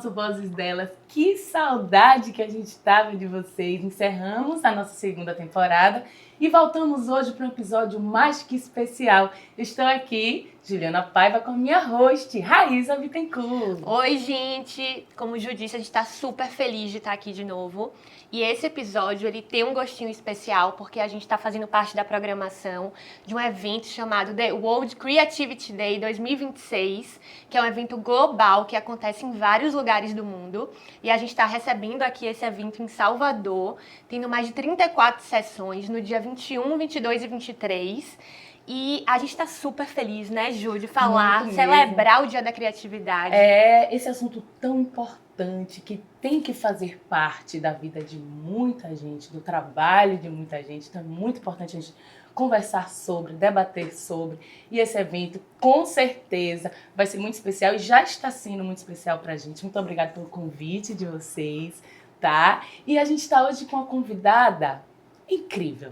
nosso Vozes Delas. Que saudade que a gente estava de vocês. Encerramos a nossa segunda temporada e voltamos hoje para um episódio mais que especial. Estou aqui, Juliana Paiva, com a minha host, Raíza Bittencourt. Oi, gente! Como o Ju disse, a gente está super feliz de estar aqui de novo. E esse episódio, ele tem um gostinho especial, porque a gente está fazendo parte da programação de um evento chamado The World Creativity Day 2026, que é um evento global que acontece em vários lugares do mundo. E a gente está recebendo aqui esse evento em Salvador, tendo mais de 34 sessões no dia 21, 22 e 23. E a gente está super feliz, né, Ju, de falar, celebrar o Dia da Criatividade. É esse assunto tão importante que tem que fazer parte da vida de muita gente, do trabalho de muita gente. Então é muito importante a gente conversar sobre, debater sobre. E esse evento, com certeza, vai ser muito especial e já está sendo muito especial pra gente. Muito obrigada pelo convite de vocês, tá? E a gente está hoje com uma convidada incrível.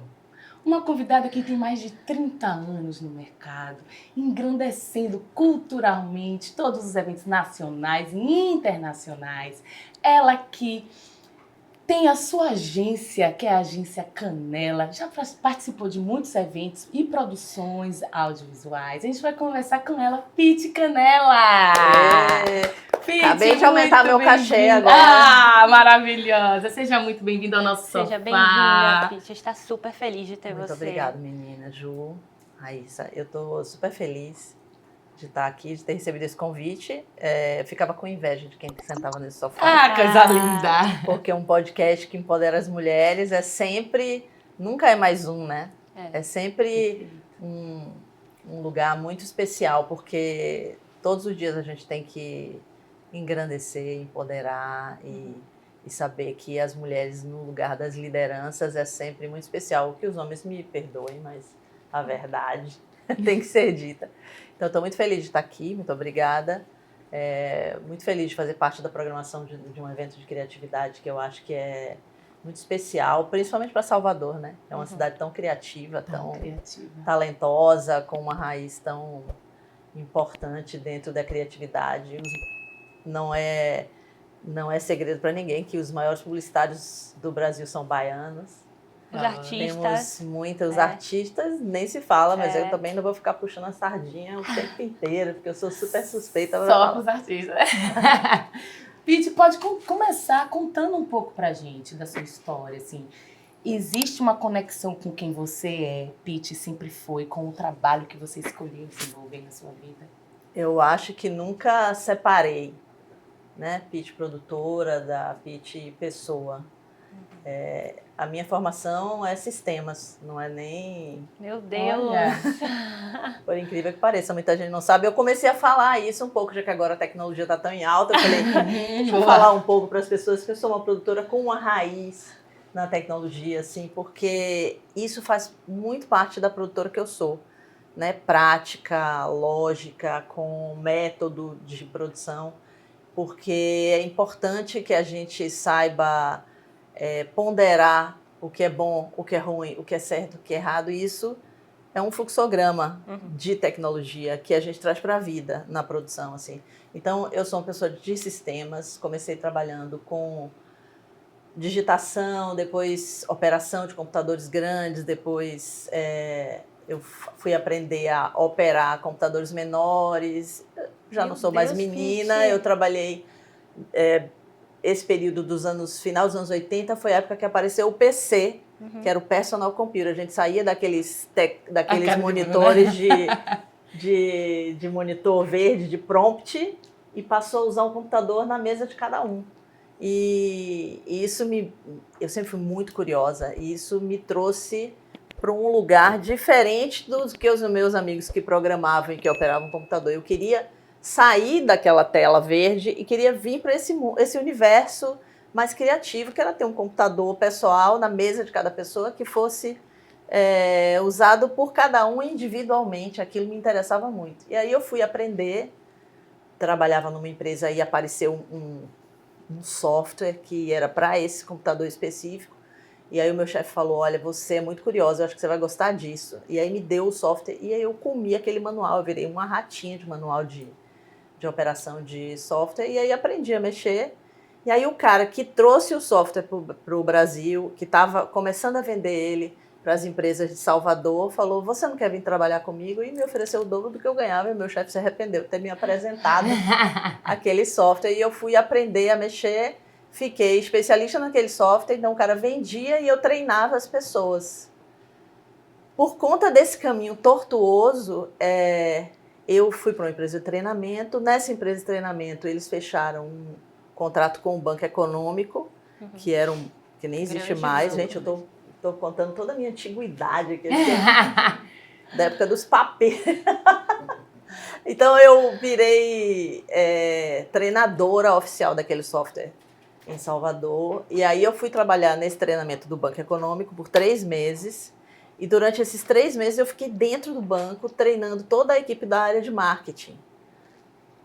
Uma convidada que tem mais de 30 anos no mercado, engrandecendo culturalmente todos os eventos nacionais e internacionais. Ela que tem a sua agência, que é a Agência Canela, já participou de muitos eventos e produções audiovisuais. A gente vai conversar com ela, Pitty Canela! Pitty, acabei de aumentar meu cachê agora. Ah, maravilhosa! Seja muito bem-vinda ao nosso sofá. Seja bem-vinda, Pitty. A gente está super feliz de ter Muito você. obrigada, menina. Ju, Raíssa, eu tô super feliz de estar aqui, de ter recebido esse convite. Eu ficava com inveja de quem sentava nesse sofá. Ah, coisa linda! Porque um podcast que empodera as mulheres é sempre, nunca é mais um, né? É sempre um lugar muito especial, porque todos os dias a gente tem que engrandecer, empoderar e saber que as mulheres no lugar das lideranças é sempre muito especial. Que os homens me perdoem, mas a verdade tem que ser dita. Então, estou muito feliz de estar aqui, muito obrigada. Muito feliz de fazer parte da programação de um evento de criatividade que eu acho que é muito especial, principalmente para Salvador, né? É uma cidade tão criativa, tão talentosa, com uma raiz tão importante dentro da criatividade. Não é segredo para ninguém que os maiores publicitários do Brasil são baianos. Os artistas. Temos muitos artistas, nem se fala, mas eu também não vou ficar puxando a sardinha o tempo inteiro, porque eu sou super suspeita. Só para os artistas. Pitty, pode começar contando um pouco pra gente da sua história, assim. Existe uma conexão com quem você é, Pitty, sempre foi, com o trabalho que você escolheu desenvolver na sua vida? Eu acho que nunca separei, né? Pitty produtora da Pitty pessoa. A minha formação é sistemas, não é nem... Meu Deus! Por incrível que pareça, muita gente não sabe. Eu comecei a falar isso um pouco, já que agora a tecnologia está tão em alta. Eu falei, deixa eu falar um pouco para as pessoas que eu sou uma produtora com uma raiz na tecnologia, assim, porque isso faz muito parte da produtora que eu sou, né? Prática, lógica, com método de produção, porque é importante que a gente saiba ponderar o que é bom, o que é ruim, o que é certo, o que é errado. E isso é um fluxograma de tecnologia que a gente traz para a vida na produção, assim. Então, eu sou uma pessoa de sistemas, comecei trabalhando com digitação, depois operação de computadores grandes, depois eu fui aprender a operar computadores menores. Já não sou mais menina, eu trabalhei... esse período final dos anos 80 foi a época que apareceu o PC, que era o Personal Computer. A gente saía daqueles monitores de monitor verde, de prompt, e passou a usar um computador na mesa de cada um. E isso eu sempre fui muito curiosa, e isso me trouxe para um lugar diferente do que os meus amigos que programavam e que operavam o computador. Eu queria sair daquela tela verde e queria vir para esse universo mais criativo, que era ter um computador pessoal na mesa de cada pessoa que fosse usado por cada um individualmente. Aquilo me interessava muito. E aí eu fui aprender, trabalhava numa empresa e apareceu um software que era para esse computador específico. E aí o meu chefe falou, olha, você é muito curiosa, eu acho que você vai gostar disso. E aí me deu o software e aí eu comi aquele manual, eu virei uma ratinha de manual de de operação de software, e aí aprendi a mexer. E aí o cara que trouxe o software para o Brasil, que estava começando a vender ele para as empresas de Salvador, falou, você não quer vir trabalhar comigo? E me ofereceu o dobro do que eu ganhava, e meu chefe se arrependeu de ter me apresentado aquele software. E eu fui aprender a mexer, fiquei especialista naquele software, então o cara vendia e eu treinava as pessoas. Por conta desse caminho tortuoso, eu fui para uma empresa de treinamento. Nessa empresa de treinamento, eles fecharam um contrato com o Banco Econômico, que nem existe mais. Gente, eu estou contando toda a minha antiguidade aqui, da época dos papéis. Então, eu virei treinadora oficial daquele software em Salvador. E aí eu fui trabalhar nesse treinamento do Banco Econômico por 3 meses. E durante esses 3 meses eu fiquei dentro do banco treinando toda a equipe da área de marketing.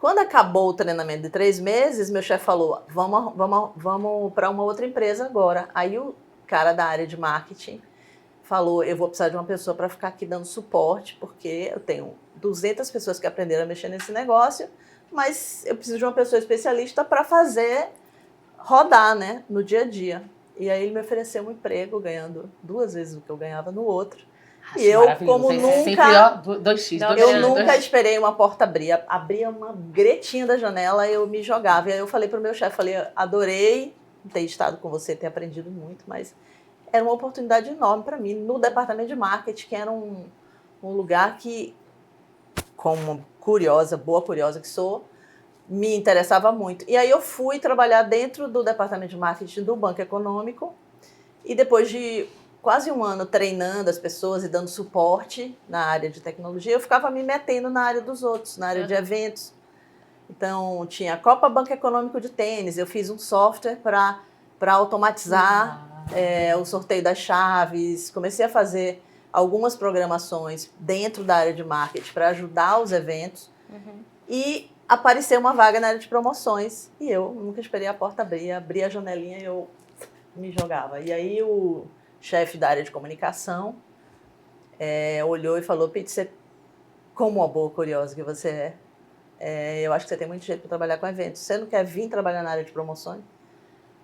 Quando acabou o treinamento de 3 meses, meu chefe falou, vamos para uma outra empresa agora. Aí o cara da área de marketing falou, eu vou precisar de uma pessoa para ficar aqui dando suporte, porque eu tenho 200 pessoas que aprenderam a mexer nesse negócio, mas eu preciso de uma pessoa especialista para fazer rodar, né, no dia a dia. E aí ele me ofereceu um emprego, ganhando 2 vezes o que eu ganhava no outro. Acho e eu, como nunca... Sempre, ó, 2x, eu nunca esperei uma porta abrir. Abria uma gretinha da janela e eu me jogava. E aí eu falei pro meu chefe, adorei ter estado com você, ter aprendido muito, mas era uma oportunidade enorme para mim, no departamento de marketing, que era um lugar que, como boa curiosa que sou, me interessava muito. E aí eu fui trabalhar dentro do departamento de marketing do Banco Econômico e depois de quase 1 ano treinando as pessoas e dando suporte na área de tecnologia, eu ficava me metendo na área dos outros, na área de eventos. Então, tinha a Copa Banco Econômico de Tênis, eu fiz um software para automatizar o sorteio das chaves, comecei a fazer algumas programações dentro da área de marketing para ajudar os eventos. E apareceu uma vaga na área de promoções e eu nunca esperei a porta abrir a janelinha e eu me jogava. E aí o chefe da área de comunicação olhou e falou, Pete, você, como uma boa curiosa que você eu acho que você tem muito jeito para trabalhar com eventos. Você não quer vir trabalhar na área de promoções?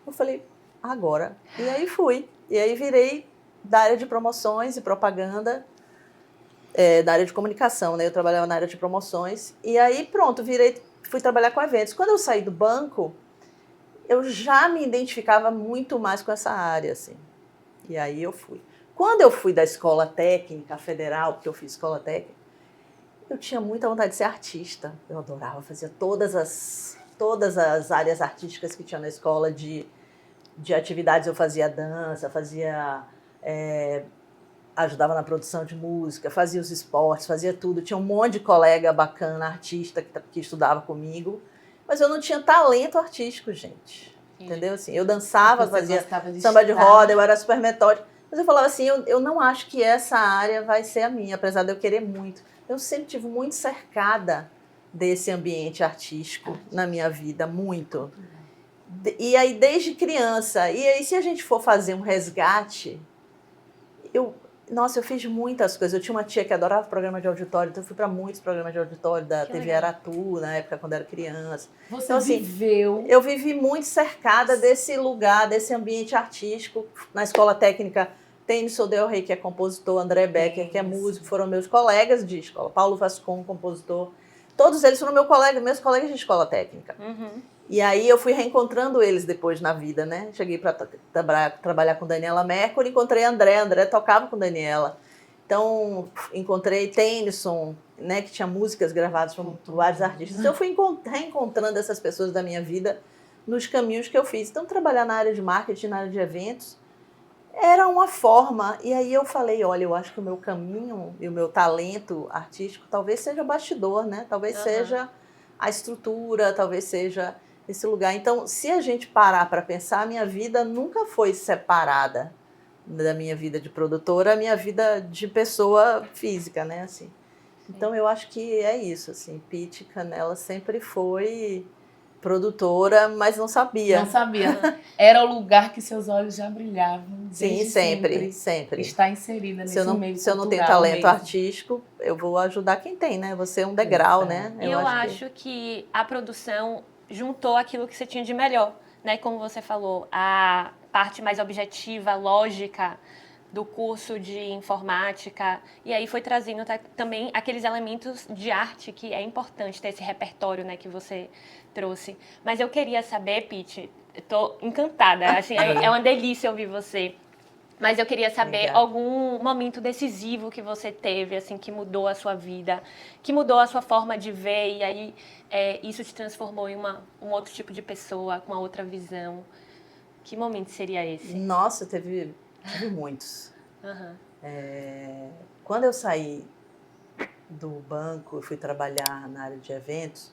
Eu falei, agora. E aí fui. E aí virei da área de promoções e propaganda, da área de comunicação, né? Eu trabalhava na área de promoções. E aí, pronto, fui trabalhar com eventos. Quando eu saí do banco, eu já me identificava muito mais com essa área, assim. E aí eu fui. Quando eu fui da escola técnica federal, porque eu fiz escola técnica, eu tinha muita vontade de ser artista. Eu adorava, fazia todas as áreas artísticas que tinha na escola de atividades. Eu fazia dança, ajudava na produção de música, fazia os esportes, fazia tudo. Tinha um monte de colega bacana, artista, que estudava comigo. Mas eu não tinha talento artístico, gente. Entendeu? Assim, eu dançava, fazia samba de roda, eu era super metódica. Mas eu falava assim, eu não acho que essa área vai ser a minha, apesar de eu querer muito. Eu sempre tive muito cercada desse ambiente artístico na minha vida, muito. E aí, desde criança, e aí se a gente for fazer um resgate, eu fiz muitas coisas. Eu tinha uma tia que adorava programa de auditório, então eu fui para muitos programas de auditório da TV Aratu, na época, quando eu era criança. Você então, assim, viveu... Eu vivi muito cercada desse lugar, desse ambiente artístico. Na escola técnica, Tennyson Del Rey, que é compositor, André Becker, que é músico, foram meus colegas de escola. Paulo Vascon, compositor. Todos eles foram meus colegas de escola técnica. E aí eu fui reencontrando eles depois na vida, né? Cheguei para trabalhar com Daniela Mercury, encontrei André tocava com Daniela. Então, encontrei Tennyson, né, que tinha músicas gravadas por vários artistas. Então, eu fui reencontrando essas pessoas da minha vida nos caminhos que eu fiz. Então, trabalhar na área de marketing, na área de eventos, era uma forma. E aí eu falei, olha, eu acho que o meu caminho e o meu talento artístico talvez seja bastidor, né? Talvez seja a estrutura, talvez seja esse lugar. Então, se a gente parar para pensar, a minha vida nunca foi separada da minha vida de produtora, a minha vida de pessoa física, né? Assim. Então, eu acho que é isso, assim. Pete Canela sempre foi produtora, mas não sabia. Não sabia. Era o lugar que seus olhos já brilhavam. Sim, desde sempre. Está inserida nesse meio Se eu não tenho cultural talento mesmo. artístico, eu vou ajudar quem tem, né? Você é um degrau, né? E eu acho que a produção juntou aquilo que você tinha de melhor, né? Como você falou, a parte mais objetiva, lógica do curso de informática, e aí foi trazendo também aqueles elementos de arte que é importante ter esse repertório, né, que você trouxe. Mas eu queria saber, Pitty, eu tô encantada, assim, é uma delícia ouvir você. Mas eu queria saber algum momento decisivo que você teve, assim, que mudou a sua vida, que mudou a sua forma de ver, e aí isso te transformou em um outro tipo de pessoa, com uma outra visão. Que momento seria esse? Nossa, tive muitos. Uhum. Quando eu saí do banco e fui trabalhar na área de eventos,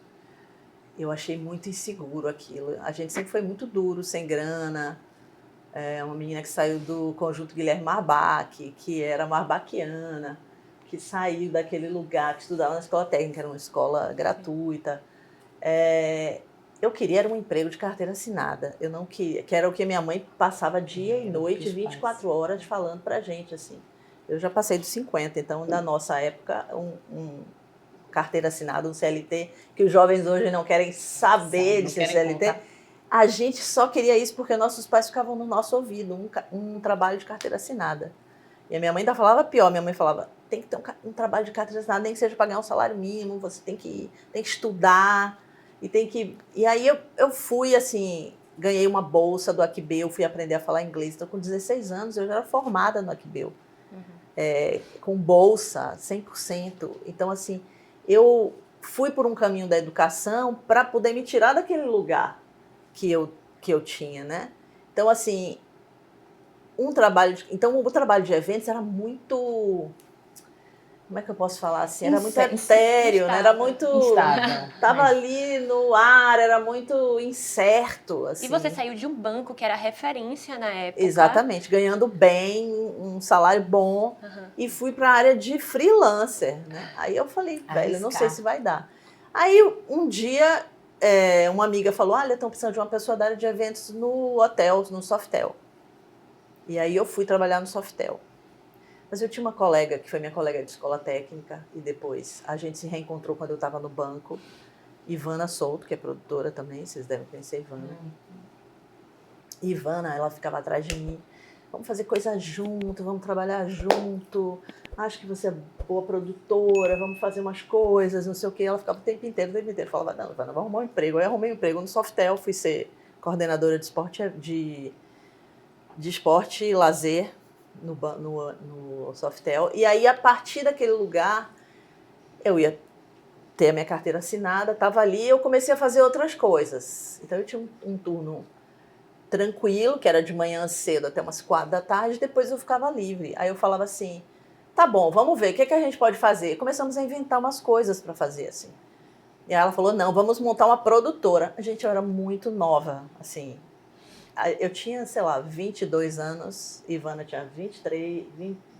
eu achei muito inseguro aquilo. A gente sempre foi muito duro, sem grana. Uma menina que saiu do conjunto Guilherme Marbach, que era marbaquiana, que saiu daquele lugar, que estudava na escola técnica, era uma escola gratuita. Eu queria era um emprego de carteira assinada. Eu não queria, que era o que minha mãe passava dia e noite, 24 horas falando pra gente, assim. Eu já passei dos 50, então, na nossa época, um carteira assinada, um CLT, que os jovens hoje não querem saber de ser CLT. Contar. A gente só queria isso porque nossos pais ficavam no nosso ouvido, um trabalho de carteira assinada. E a minha mãe ainda falava pior, minha mãe falava, tem que ter um trabalho de carteira assinada, nem que seja para ganhar um salário mínimo, você tem que estudar, e aí eu fui, assim, ganhei uma bolsa do Aquibeu, fui aprender a falar inglês, então com 16 anos eu já era formada no Aquibeu, com bolsa, 100%. Então, assim, eu fui por um caminho da educação para poder me tirar daquele lugar que eu tinha, né? Então, assim, o trabalho de eventos era muito... Como é que eu posso falar assim? Era muito etéreo, né? Era muito... Estava ali no ar, era muito incerto, assim. E você saiu de um banco que era referência na época. Exatamente, ganhando bem, um salário bom, e fui para a área de freelancer, né? Aí eu falei, velho, não sei se vai dar. Aí um dia, uma amiga falou, olha, estão precisando de uma pessoa da área de eventos no hotel, no Softel. E aí eu fui trabalhar no Softel. Mas eu tinha uma colega, que foi minha colega de escola técnica, e depois a gente se reencontrou quando eu estava no banco. Ivana Souto, que é produtora também, vocês devem conhecer a Ivana. Ivana, ela ficava atrás de mim. Vamos fazer coisa junto, vamos trabalhar junto. Acho que você é boa produtora, vamos fazer umas coisas, não sei o quê. Ela ficava o tempo inteiro. Falava, não, Ivana, vamos arrumar um emprego. Aí eu arrumei um emprego no Softel, fui ser coordenadora de esporte, de esporte e lazer no Softel. E aí, a partir daquele lugar, eu ia ter a minha carteira assinada, estava ali, eu comecei a fazer outras coisas. Então, eu tinha um turno tranquilo, que era de manhã cedo até umas 4 da tarde, depois eu ficava livre. Aí eu falava assim, tá bom, vamos ver, o que a gente pode fazer? Começamos a inventar umas coisas para fazer, assim. E aí ela falou, não, vamos montar uma produtora. Gente, eu era muito nova, assim. Eu tinha, sei lá, 22 anos, Ivana tinha 23,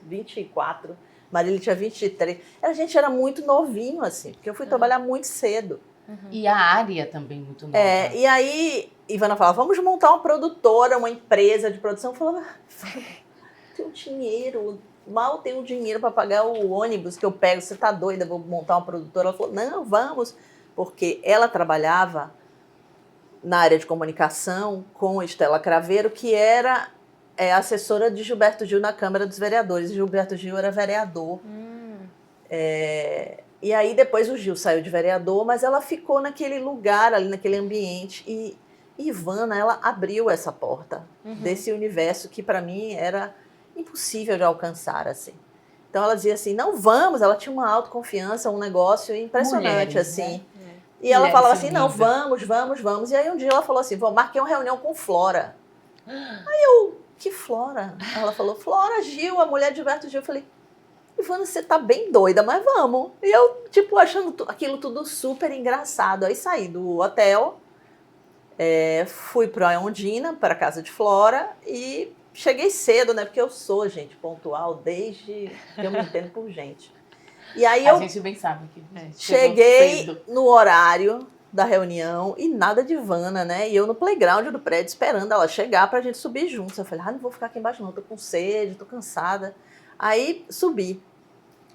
24, Marília tinha 23. A gente era muito novinho, assim, porque eu fui trabalhar muito cedo. E a área também muito nova. E aí, Ivana falava, vamos montar uma produtora, uma empresa de produção. Eu falava, tenho dinheiro, mal tenho dinheiro para pagar o ônibus que eu pego, você tá doida, vou montar uma produtora. Ela falou, não, vamos, porque ela trabalhava na área de comunicação com Estela Craveiro, que era assessora de Gilberto Gil na Câmara dos Vereadores. Gilberto Gil era vereador. E aí depois o Gil saiu de vereador, mas ela ficou naquele lugar, ali naquele ambiente. E Ivana, ela abriu essa porta desse universo que para mim era impossível de alcançar, assim. Então ela dizia assim, não, vamos. Ela tinha uma autoconfiança, um negócio impressionante, mulheres, assim. Né? E ela falava assim, não, vamos. E aí um dia ela falou assim, marquei uma reunião com Flora. Aí eu, que Flora? Ela falou, Flora Gil, a mulher de Gilberto Gil. Eu falei, Ivana, você tá bem doida, mas vamos. E eu, tipo, achando aquilo tudo super engraçado. Aí saí do hotel, fui pra Ondina, pra casa de Flora, e cheguei cedo, né? Porque eu sou, gente, pontual desde que eu me entendo por gente. E aí a gente bem sabe que cheguei no horário, da reunião e nada de Ivana, né? E eu no playground do prédio esperando ela chegar pra gente subir juntos. Eu falei, não vou ficar aqui embaixo não, tô com sede, tô cansada. Aí subi.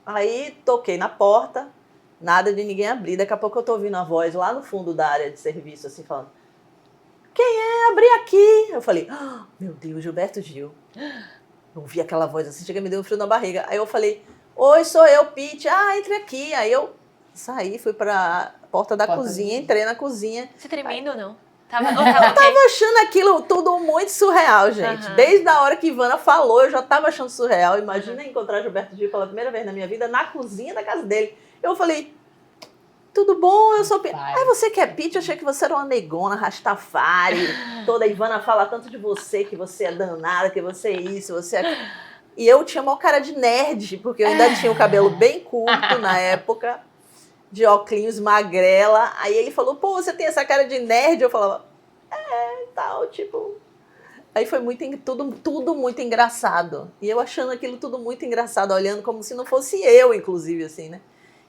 Aí toquei na porta, nada de ninguém abrir. Daqui a pouco eu tô ouvindo a voz lá no fundo da área de serviço, assim, falando, quem é? Abri aqui. Eu falei, meu Deus, Gilberto Gil. Eu ouvi aquela voz assim, chega, me deu um frio na barriga. Aí eu falei, oi, sou eu, Pete. Entre aqui. Aí eu saí, fui pra porta da cozinha, entrei na cozinha. Você tremendo ou não? Eu tava achando aquilo tudo muito surreal, gente. Desde a hora que Ivana falou, eu já tava achando surreal. Imagina encontrar Gilberto Gil pela primeira vez na minha vida na cozinha da casa dele. Eu falei, tudo bom? Eu sou Pete. Você que é Pete? Eu achei que você era uma negona, Rastafari. Toda Ivana fala tanto de você, que você é danada, que você é isso, você é... E eu tinha uma cara de nerd, porque eu ainda tinha o cabelo bem curto na época, de óculos, magrela. Aí ele falou, pô, você tem essa cara de nerd? Eu falava, tal, tipo... Aí foi tudo muito engraçado. E eu achando aquilo tudo muito engraçado, olhando como se não fosse eu, inclusive, assim, né?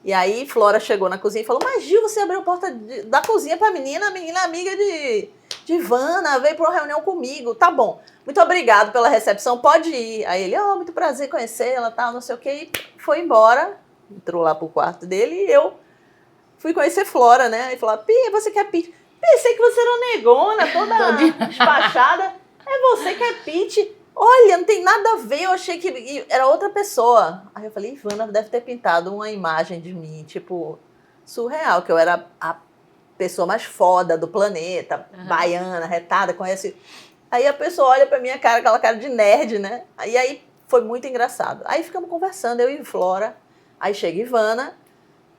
E aí Flora chegou na cozinha e falou, mas Gil, você abriu a porta da cozinha pra menina, a menina é amiga de Ivana, veio pra uma reunião comigo. Tá bom, muito obrigado pela recepção, pode ir. Aí ele, muito prazer conhecê-la, tal, não sei o quê. E foi embora, entrou lá pro quarto dele e eu fui conhecer Flora, né? E falou, Pia, você que é Pete? Pensei que você era uma negona, toda despachada. É você que é Pete? Olha, não tem nada a ver, eu achei que era outra pessoa. Aí eu falei, Ivana deve ter pintado uma imagem de mim, tipo, surreal, que eu era a pessoa mais foda do planeta, baiana, retada, conhece. Aí a pessoa olha pra minha cara, aquela cara de nerd, né? E aí foi muito engraçado. Aí ficamos conversando, eu e Flora. Aí chega Ivana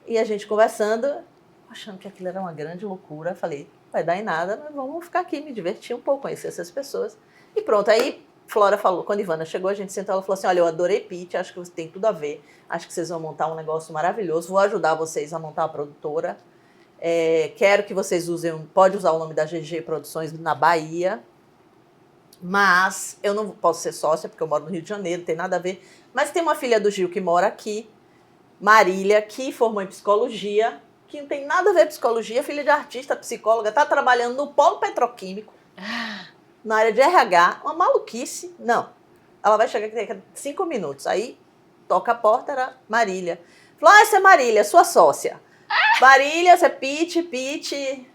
e a gente conversando, achando que aquilo era uma grande loucura. Eu falei, vai dar em nada, mas vamos ficar aqui, me divertir um pouco, conhecer essas pessoas. E pronto, aí Flora falou, quando Ivana chegou, a gente sentou, ela falou assim, olha, eu adorei Pete, acho que você tem tudo a ver, acho que vocês vão montar um negócio maravilhoso, vou ajudar vocês a montar a produtora, quero que vocês usem, pode usar o nome da GG Produções na Bahia, mas eu não posso ser sócia, porque eu moro no Rio de Janeiro, não tem nada a ver, mas tem uma filha do Gil que mora aqui, Marília, que formou em psicologia, que não tem nada a ver com psicologia, filha de artista, psicóloga, está trabalhando no polo petroquímico, na área de RH, uma maluquice. Não, ela vai chegar daqui a 5 minutos. Aí, toca a porta, era Marília. Falou, essa é Marília, sua sócia. Marília, essa é Pete,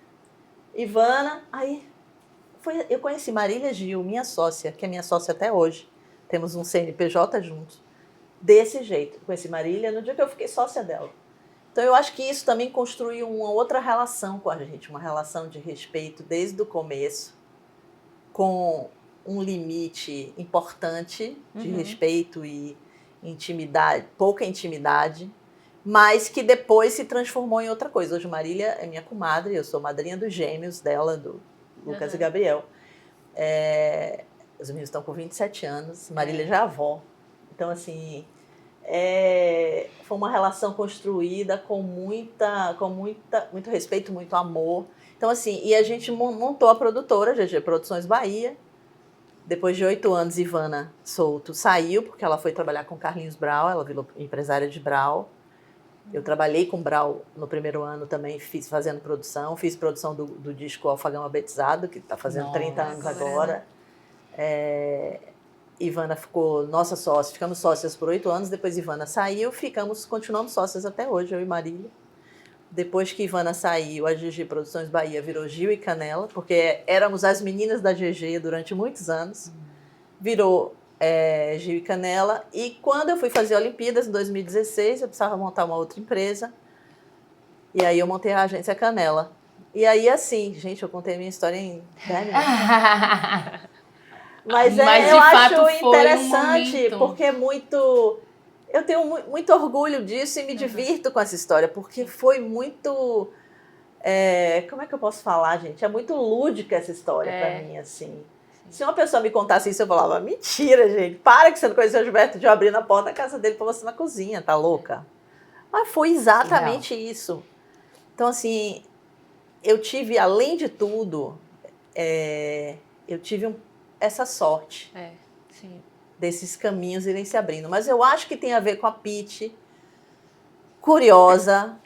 Ivana. Aí, eu conheci Marília Gil, minha sócia, que é minha sócia até hoje. Temos um CNPJ juntos. Desse jeito. Eu conheci Marília no dia que eu fiquei sócia dela. Então, eu acho que isso também construiu uma outra relação com a gente, uma relação de respeito desde o começo, com um limite importante de respeito e intimidade, pouca intimidade, mas que depois se transformou em outra coisa. Hoje Marília é minha comadre, eu sou madrinha dos gêmeos dela, do Lucas e Gabriel. Os meninos estão com 27 anos, Marília já é avó. Então, assim, foi uma relação construída com muito respeito, muito amor. Então, assim, e a gente montou a produtora, GG Produções Bahia. Depois de 8 anos, Ivana Souto saiu, porque ela foi trabalhar com Carlinhos Brau, ela virou empresária de Brau. Eu trabalhei com Brau no primeiro ano também, fazendo produção. Fiz produção do disco Alfagama Betizado, que está fazendo 30 anos agora. Ivana ficou nossa sócia, ficamos sócias por 8 anos, depois Ivana saiu, continuamos sócias até hoje, eu e Marília. Depois que Ivana saiu, a GG Produções Bahia virou Gil e Canela, porque éramos as meninas da GG durante muitos anos. Virou Gil e Canela. E quando eu fui fazer Olimpíadas, em 2016, eu precisava montar uma outra empresa. E aí eu montei a agência Canela. E aí, assim, gente, eu contei a minha história em 10 minutos. Mas eu acho interessante, porque é muito... Eu tenho muito orgulho disso e me divirto com essa história, porque foi muito... como é que eu posso falar, gente? É muito lúdica essa história pra mim, assim. Se uma pessoa me contasse isso, eu falava, mentira, gente, para que você não conheceu o Gilberto de eu abrir na porta da casa dele pra você na cozinha, tá louca? Mas foi exatamente isso. Então, assim, eu tive, além de tudo, eu tive essa sorte. Sim. Desses caminhos irem se abrindo. Mas eu acho que tem a ver com a Pete, curiosa,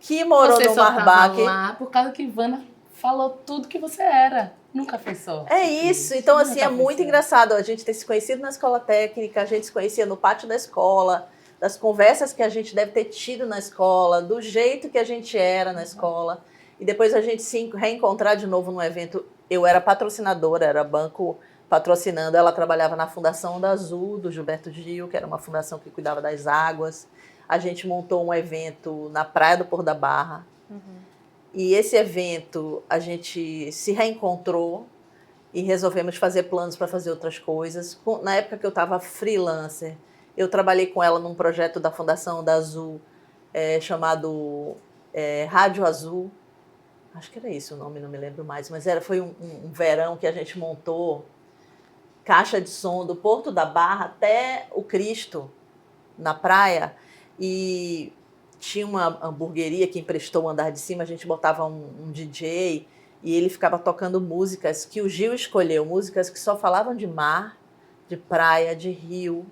que morou Você no só Marbac. tava lá por causa que Ivana falou tudo que você era. Nunca fez sorte. É isso. Então, Nunca assim, é fez muito sorte. engraçado a gente ter se conhecido na escola técnica, a gente se conhecia no pátio da escola, das conversas que a gente deve ter tido na escola, do jeito que a gente era na escola. E depois a gente se reencontrar de novo num evento. Eu era patrocinadora, era banco patrocinando. Ela trabalhava na Fundação da Azul, do Gilberto Gil, que era uma fundação que cuidava das águas. A gente montou um evento na Praia do Porto da Barra. E esse evento, a gente se reencontrou e resolvemos fazer planos para fazer outras coisas. Na época que eu estava freelancer, eu trabalhei com ela num projeto da Fundação da Azul, chamado Rádio Azul. Acho que era isso o nome, não me lembro mais. Mas foi um verão que a gente montou caixa de som do Porto da Barra até o Cristo, na praia. E tinha uma hamburgueria que emprestou o andar de cima, a gente botava um DJ e ele ficava tocando músicas que o Gil escolheu, músicas que só falavam de mar, de praia, de rio,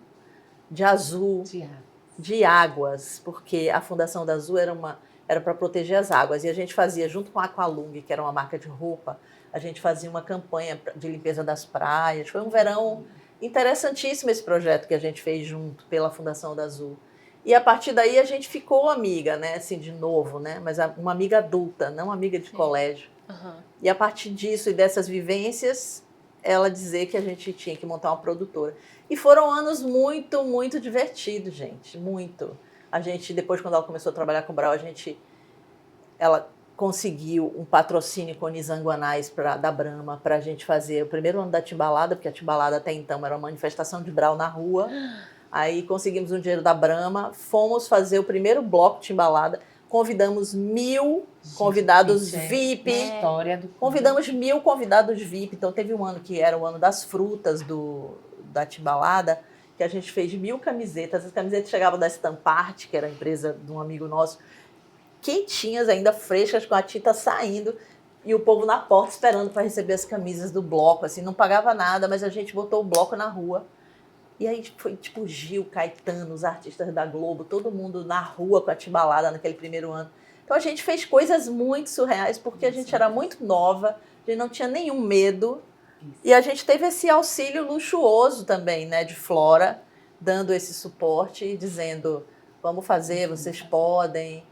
de azul, de águas, porque a Fundação da Azul era para proteger as águas. E a gente fazia, junto com a Aqualung, que era uma marca de roupa, a gente fazia uma campanha de limpeza das praias. Foi um verão interessantíssimo esse projeto que a gente fez junto pela Fundação da Azul. E a partir daí a gente ficou amiga, né? Assim, de novo, né? Mas uma amiga adulta, não uma amiga de colégio. E a partir disso e dessas vivências, ela dizer que a gente tinha que montar uma produtora. E foram anos muito, muito divertidos, gente. Muito. A gente, depois, quando ela começou a trabalhar com o Brau, ela conseguiu um patrocínio com Nizanguanais da Brahma para a gente fazer o primeiro ano da Timbalada, porque a Timbalada até então era uma manifestação de Brau na rua. Aí conseguimos um dinheiro da Brahma, fomos fazer o primeiro bloco Timbalada, convidamos 1000 convidados VIP. Convidamos 1000 convidados VIP. Então teve um ano que era o ano das frutas da Timbalada, que a gente fez 1000 camisetas. As camisetas chegavam da Stampart, que era a empresa de um amigo nosso, quentinhas ainda, frescas, com a tinta saindo, e o povo na porta esperando para receber as camisas do bloco. Assim, não pagava nada, mas a gente botou o bloco na rua. E aí foi tipo Gil, Caetano, os artistas da Globo, todo mundo na rua com a Timbalada naquele primeiro ano. Então a gente fez coisas muito surreais, porque a gente era muito nova, a gente não tinha nenhum medo. E a gente teve esse auxílio luxuoso também, né, de Flora, dando esse suporte e dizendo, vamos fazer, vocês podem.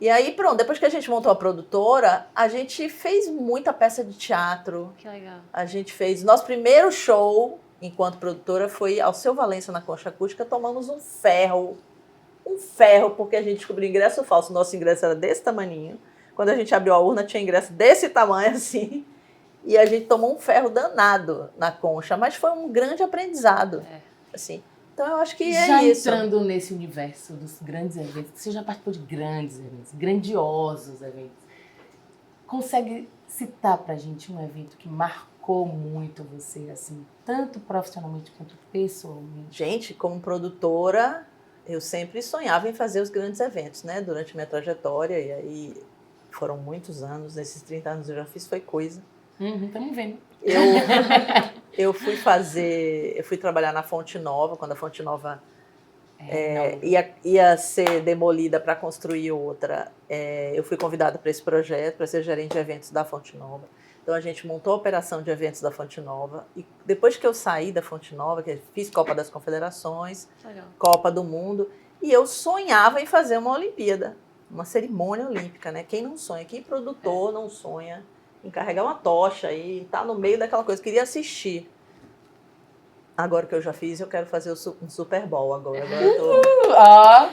E aí, pronto, depois que a gente montou a produtora, a gente fez muita peça de teatro. Que legal. A gente fez... Nosso primeiro show, enquanto produtora, foi ao Seu Valença, na Concha Acústica. Tomamos um ferro, porque a gente descobriu ingresso falso. Nosso ingresso era desse tamaninho. Quando a gente abriu a urna, tinha ingresso desse tamanho, assim. E a gente tomou um ferro danado na Concha. Mas foi um grande aprendizado, assim. Então, eu acho que já isso. Já entrando nesse universo dos grandes eventos, você já participou de grandes eventos, grandiosos eventos. Consegue citar pra gente um evento que marcou muito você, assim, tanto profissionalmente quanto pessoalmente? Gente, como produtora, eu sempre sonhava em fazer os grandes eventos, né? Durante minha trajetória, e aí foram muitos anos, nesses 30 anos eu já fiz, foi coisa. Estamos vendo. Eu fui trabalhar na Fonte Nova, quando a Fonte Nova ia ser demolida para construir outra. Eu fui convidada para esse projeto, para ser gerente de eventos da Fonte Nova. Então a gente montou a operação de eventos da Fonte Nova. E depois que eu saí da Fonte Nova, que eu fiz Copa das Confederações, Copa do Mundo, e eu sonhava em fazer uma Olimpíada, uma cerimônia olímpica, né? Quem não sonha? Quem produtor não sonha em carregar uma tocha e estar no meio daquela coisa? Queria assistir. Agora que eu já fiz, eu quero fazer um Super Bowl agora.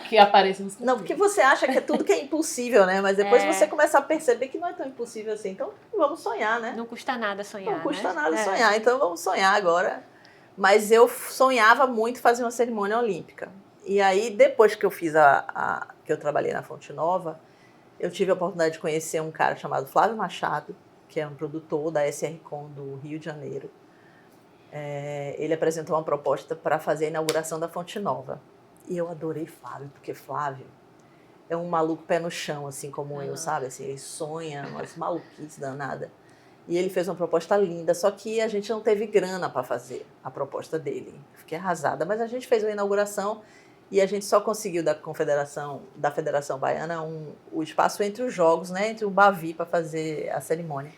Que apareça nos Não, porque você acha que é tudo que é impossível, né? Mas depois você começa a perceber que não é tão impossível assim. Então, vamos sonhar, né? Não custa nada sonhar, Não custa nada sonhar, então vamos sonhar agora. Mas eu sonhava muito fazer uma cerimônia olímpica. E aí, depois que eu fiz que eu trabalhei na Fonte Nova, eu tive a oportunidade de conhecer um cara chamado Flávio Machado, que é um produtor da SRCon do Rio de Janeiro. Ele apresentou uma proposta para fazer a inauguração da Fonte Nova. E eu adorei Flávio, porque Flávio é um maluco pé no chão, assim como eu, sabe? Assim, ele sonha umas maluquices danadas. E ele fez uma proposta linda, só que a gente não teve grana para fazer a proposta dele. Fiquei arrasada, mas a gente fez uma inauguração E a gente só conseguiu da Federação Baiana o espaço entre os jogos, né, entre o Bavi para fazer a cerimônia.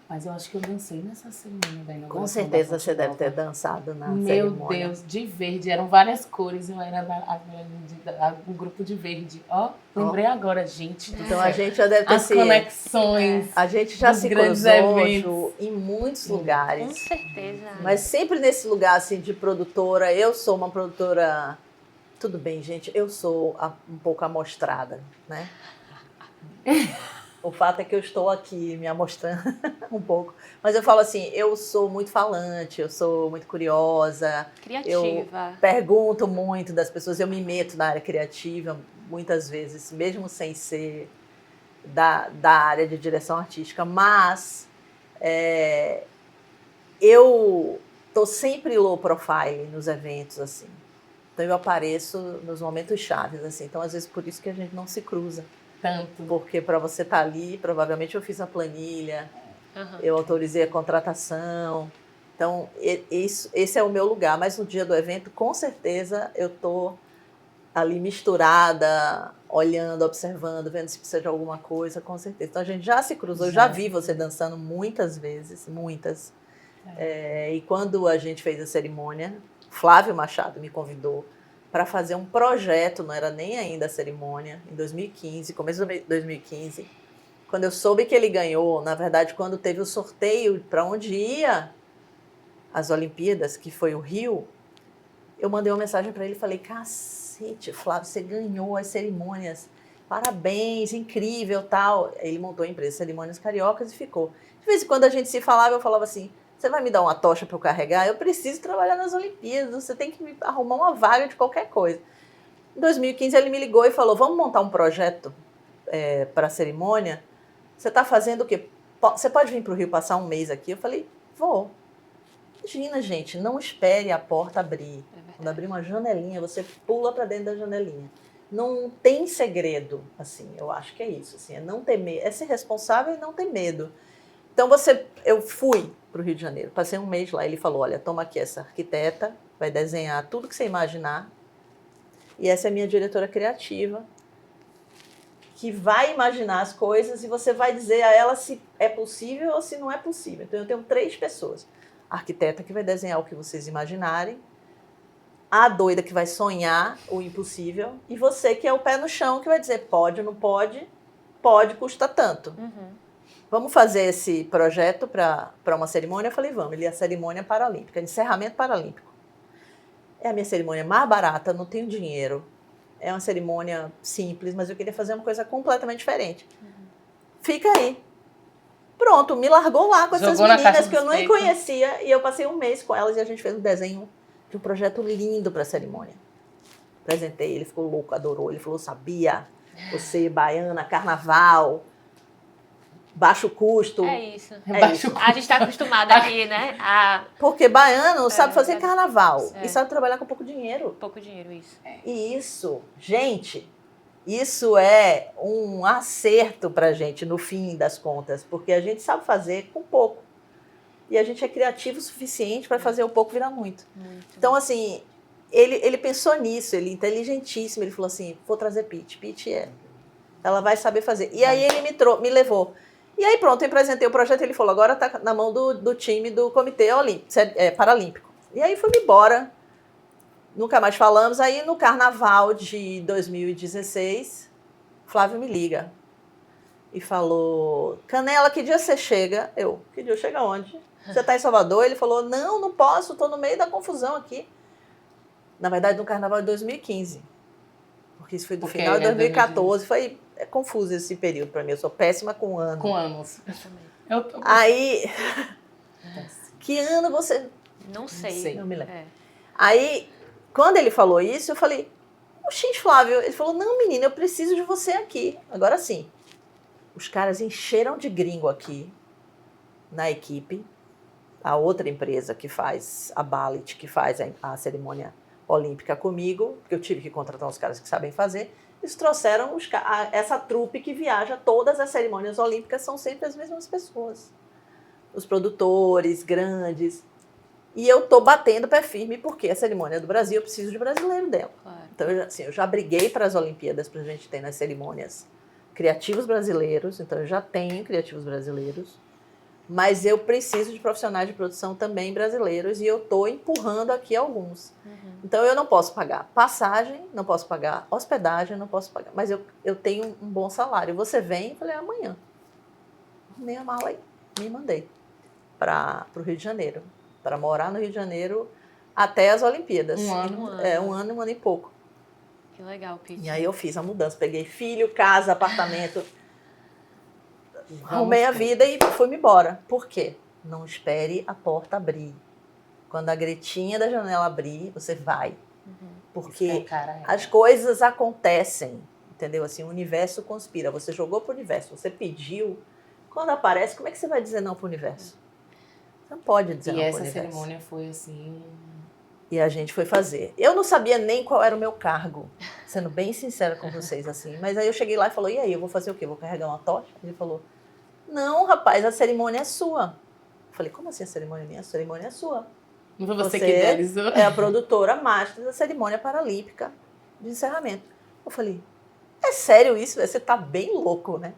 Mas eu acho que eu dancei nessa cerimônia da inauguração. Com certeza da você deve ter Nova. dançado na Meu cerimônia. Deus, de verde, eram várias cores, eu era o grupo de verde. Ó, lembrei agora, gente. Então a gente já deve ter As conexões. A gente já dos se grandes cruzou, eventos. Ju, em muitos Com lugares. certeza. Mas sempre nesse lugar assim de produtora. Eu sou uma produtora. Tudo bem, gente, eu sou um pouco amostrada, né? O fato é que eu estou aqui me amostrando um pouco. Mas eu falo assim, eu sou muito falante, eu sou muito curiosa. Criativa. Eu pergunto muito das pessoas, eu me meto na área criativa muitas vezes, mesmo sem ser da área de direção artística. Mas eu estou sempre low profile nos eventos, assim. Então eu apareço nos momentos chaves, assim. Então às vezes por isso que a gente não se cruza. Tanto. Porque para você estar ali, provavelmente eu fiz a planilha, Uhum. eu autorizei a contratação. Então, esse é o meu lugar. Mas no dia do evento, com certeza, eu estou ali misturada, olhando, observando, vendo se precisa de alguma coisa, com certeza. Então, a gente já se cruzou. Eu já vi você dançando muitas vezes, muitas. E quando a gente fez a cerimônia, Flávio Machado me convidou para fazer um projeto, não era nem ainda a cerimônia, em 2015, começo de 2015. Quando eu soube que ele ganhou, na verdade, quando teve o sorteio para onde ia as Olimpíadas, que foi o Rio, eu mandei uma mensagem para ele e falei, cacete, Flávio, você ganhou as cerimônias, parabéns, incrível, tal. Ele montou a empresa Cerimônias Cariocas e ficou. De vez em quando a gente se falava, eu falava assim, você vai me dar uma tocha para eu carregar? Eu preciso trabalhar nas Olimpíadas, você tem que me arrumar uma vaga de qualquer coisa. Em 2015 ele me ligou e falou, vamos montar um projeto para a cerimônia? Você está fazendo o quê? Você pode vir para o Rio passar um mês aqui? Eu falei, vou. Imagina, gente, não espere a porta abrir. Quando abrir uma janelinha, você pula para dentro da janelinha. Não tem segredo, assim, eu acho que é isso, assim, é não ter medo, é ser responsável e não ter medo. Então eu fui para o Rio de Janeiro, passei um mês lá, ele falou, olha, toma aqui essa arquiteta, vai desenhar tudo que você imaginar, e essa é a minha diretora criativa, que vai imaginar as coisas e você vai dizer a ela se é possível ou se não é possível. Então eu tenho 3 pessoas, a arquiteta que vai desenhar o que vocês imaginarem, a doida que vai sonhar o impossível, e você que é o pé no chão que vai dizer pode ou não pode, pode, custa tanto. Uhum. Vamos fazer esse projeto para uma cerimônia? Eu falei, vamos. Ele é a cerimônia paralímpica, encerramento paralímpico. É a minha cerimônia mais barata, não tenho dinheiro. É uma cerimônia simples, mas eu queria fazer uma coisa completamente diferente. Fica aí. Pronto, me largou lá com essas meninas que eu nem conhecia e eu passei um mês com elas e a gente fez um desenho de um projeto lindo para a cerimônia. Apresentei, ele ficou louco, adorou. Ele falou, sabia, você, baiana, carnaval... Baixo custo. É isso. Baixo custo. A gente está acostumada aqui, né? Porque baiano sabe fazer carnaval e sabe trabalhar com pouco dinheiro. Pouco dinheiro, isso. E isso, gente, isso é um acerto pra gente no fim das contas, porque a gente sabe fazer com pouco. E a gente é criativo o suficiente para fazer o pouco virar muito. Então, assim, ele pensou nisso, ele é inteligentíssimo, ele falou assim, vou trazer Pete, ela vai saber fazer. E aí ele me levou. E aí pronto, eu apresentei o projeto, ele falou, agora está na mão do time do Comitê Paralímpico. E aí fui embora, nunca mais falamos. Aí no Carnaval de 2016, Flávio me liga e falou, Canela, que dia você chega? Eu, que dia eu chego aonde? Você está em Salvador? Ele falou, não posso, estou no meio da confusão aqui. Na verdade, no Carnaval de 2015. Porque isso foi do final de 2014, foi confuso esse período para mim. Eu sou péssima com ano. Com anos. Aí, que ano você... Não sei. Não me lembro. Aí, quando ele falou isso, eu falei, oxi, Flávio. Ele falou, não, menina, eu preciso de você aqui. Agora sim. Os caras encheram de gringo aqui, na equipe. A outra empresa que faz, a Ballet, que faz a cerimônia olímpica comigo, porque eu tive que contratar os caras que sabem fazer. Eles trouxeram essa trupe que viaja, todas as cerimônias olímpicas são sempre as mesmas pessoas. Os produtores, grandes. E eu estou batendo pé firme, porque a cerimônia do Brasil, eu preciso de brasileiro dela. Claro. Então, eu já briguei para as Olimpíadas, para a gente ter nas cerimônias criativos brasileiros, então eu já tenho criativos brasileiros, mas eu preciso de profissionais de produção também brasileiros e eu estou empurrando aqui alguns. Então eu não posso pagar passagem, não posso pagar hospedagem, não posso pagar, mas eu tenho um bom salário. Você vem, eu falei, amanhã. Arrumei a mala e me mandei para o Rio de Janeiro, para morar no Rio de Janeiro até as Olimpíadas. Um ano E pouco. Que legal, Pete. E aí eu fiz a mudança, peguei filho, casa, apartamento, arrumei a vida e fui-me embora. Por quê? Não espere a porta abrir. Quando a gretinha da janela abrir, você vai. Porque as coisas acontecem, entendeu? Assim, o universo conspira. Você jogou para o universo, você pediu. Quando aparece, como é que você vai dizer não para o universo? Você não pode dizer não para o universo. E essa cerimônia foi assim... E a gente foi fazer. Eu não sabia nem qual era o meu cargo, sendo bem sincera com vocês, assim. Mas aí eu cheguei lá e falou, e aí, eu vou fazer o quê? Vou carregar uma tocha? Ele falou, não, rapaz, a cerimônia é sua. Eu falei, como assim a cerimônia é minha? A cerimônia é sua. Não foi você que idealizou? É a produtora master da cerimônia paralímpica de encerramento. Eu falei, é sério isso? Você tá bem louco, né?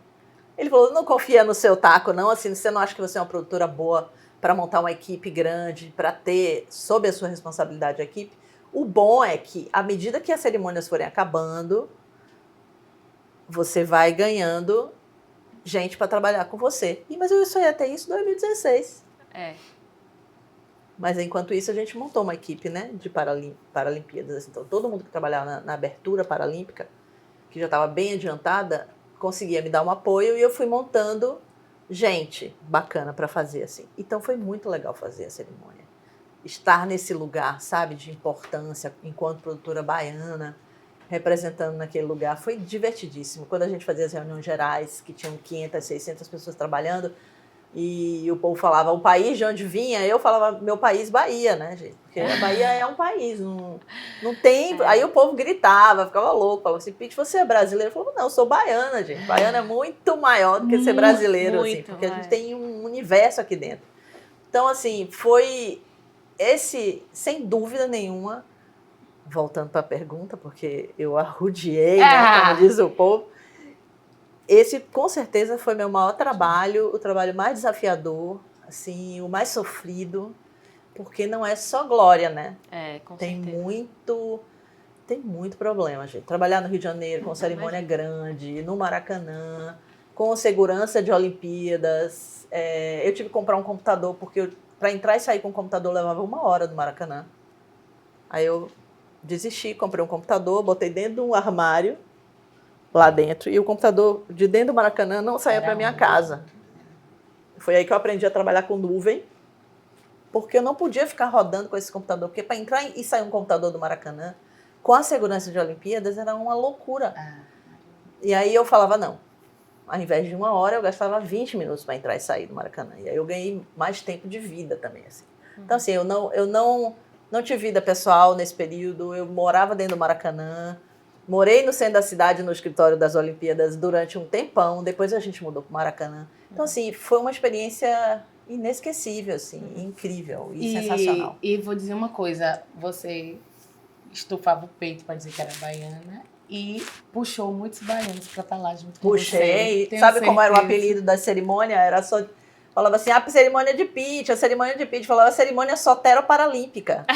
Ele falou, não confia no seu taco, não. Assim, você não acha que você é uma produtora boa para montar uma equipe grande, para ter sob a sua responsabilidade a equipe. O bom é que, à medida que as cerimônias forem acabando, você vai ganhando gente para trabalhar com você. Mas eu só ia ter isso em 2016. Mas, enquanto isso, a gente montou uma equipe, né, de Paralimpíadas. Então, todo mundo que trabalhava na abertura paralímpica, que já estava bem adiantada, conseguia me dar um apoio e eu fui montando gente bacana para fazer, assim. Então, foi muito legal fazer a cerimônia. Estar nesse lugar, sabe, de importância, enquanto produtora baiana, representando naquele lugar, foi divertidíssimo. Quando a gente fazia as reuniões gerais, que tinham 500, 600 pessoas trabalhando, e o povo falava o país de onde vinha, eu falava meu país, Bahia, né, gente? Porque a Bahia é um país, não tem... Aí o povo gritava, ficava louco, falava assim, Pete, você é brasileiro? Eu falava, não, eu sou baiana, gente. Baiana é muito maior do que ser brasileiro, assim, porque a gente tem um universo aqui dentro. Então, assim, foi sem dúvida nenhuma, voltando para a pergunta, porque eu arrudiei, né, como diz o povo, esse, com certeza, foi meu maior trabalho, o trabalho mais desafiador, assim, o mais sofrido, porque não é só glória, né? Com certeza. Tem muito problema, gente. Trabalhar no Rio de Janeiro, com cerimônia grande, no Maracanã, com segurança de Olimpíadas. Eu tive que comprar um computador, porque para entrar e sair com o computador levava 1 hora do Maracanã. Aí eu desisti, comprei um computador, botei dentro de um armário, lá dentro, e o computador de dentro do Maracanã não saía para minha casa. Foi aí que eu aprendi a trabalhar com nuvem, porque eu não podia ficar rodando com esse computador, porque para entrar e sair um computador do Maracanã, com a segurança de Olimpíadas, era uma loucura. E aí eu falava, não, ao invés de 1 hora, eu gastava 20 minutos para entrar e sair do Maracanã. E aí eu ganhei mais tempo de vida também, assim. Então, assim, eu não tive vida pessoal nesse período, eu morava dentro do Maracanã, morei no centro da cidade, no escritório das Olimpíadas, durante um tempão. Depois a gente mudou para o Maracanã. Então, assim, foi uma experiência inesquecível, assim, incrível e sensacional. E vou dizer uma coisa, você estufava o peito para dizer que era baiana e puxou muitos baianos para estar lá junto com você. Puxei. Sabe como era o apelido da cerimônia? Era só... Falava assim, a cerimônia de Pete, a cerimônia de Pete. Falava a cerimônia sotero-paralímpica.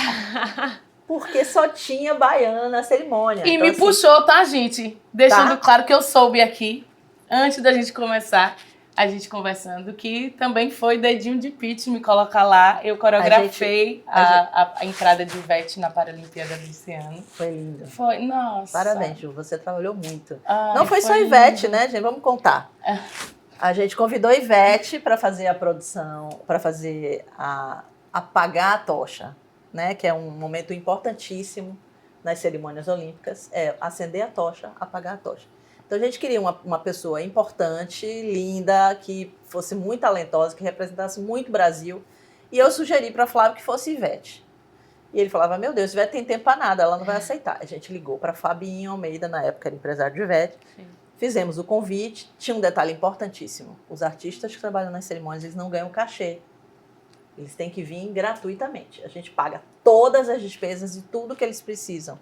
Porque só tinha baiana na cerimônia. E então, me assim, puxou, tá, gente? Deixando claro que eu soube aqui, antes da gente começar, a gente conversando, que também foi dedinho de Pete me colocar lá. Eu coreografei a entrada de Ivete na Paralimpíada desse ano. Foi lindo. Foi, nossa. Parabéns, Ju, você trabalhou muito. Ai, não foi só Ivete, né, gente? Vamos contar. A gente convidou a Ivete para fazer a produção, para fazer apagar a tocha, né? Que é um momento importantíssimo nas cerimônias olímpicas, acender a tocha, apagar a tocha. Então a gente queria uma pessoa importante, linda, que fosse muito talentosa, que representasse muito o Brasil. E eu sugeri para Flávio que fosse Ivete. E ele falava, meu Deus, Ivete tem tempo para nada, ela não vai aceitar. A gente ligou para Fabinho Almeida, na época era empresário de Ivete. Sim. Fizemos o convite. Tinha um detalhe importantíssimo. Os artistas que trabalham nas cerimônias, eles não ganham cachê. Eles têm que vir gratuitamente. A gente paga todas as despesas e tudo que eles precisam.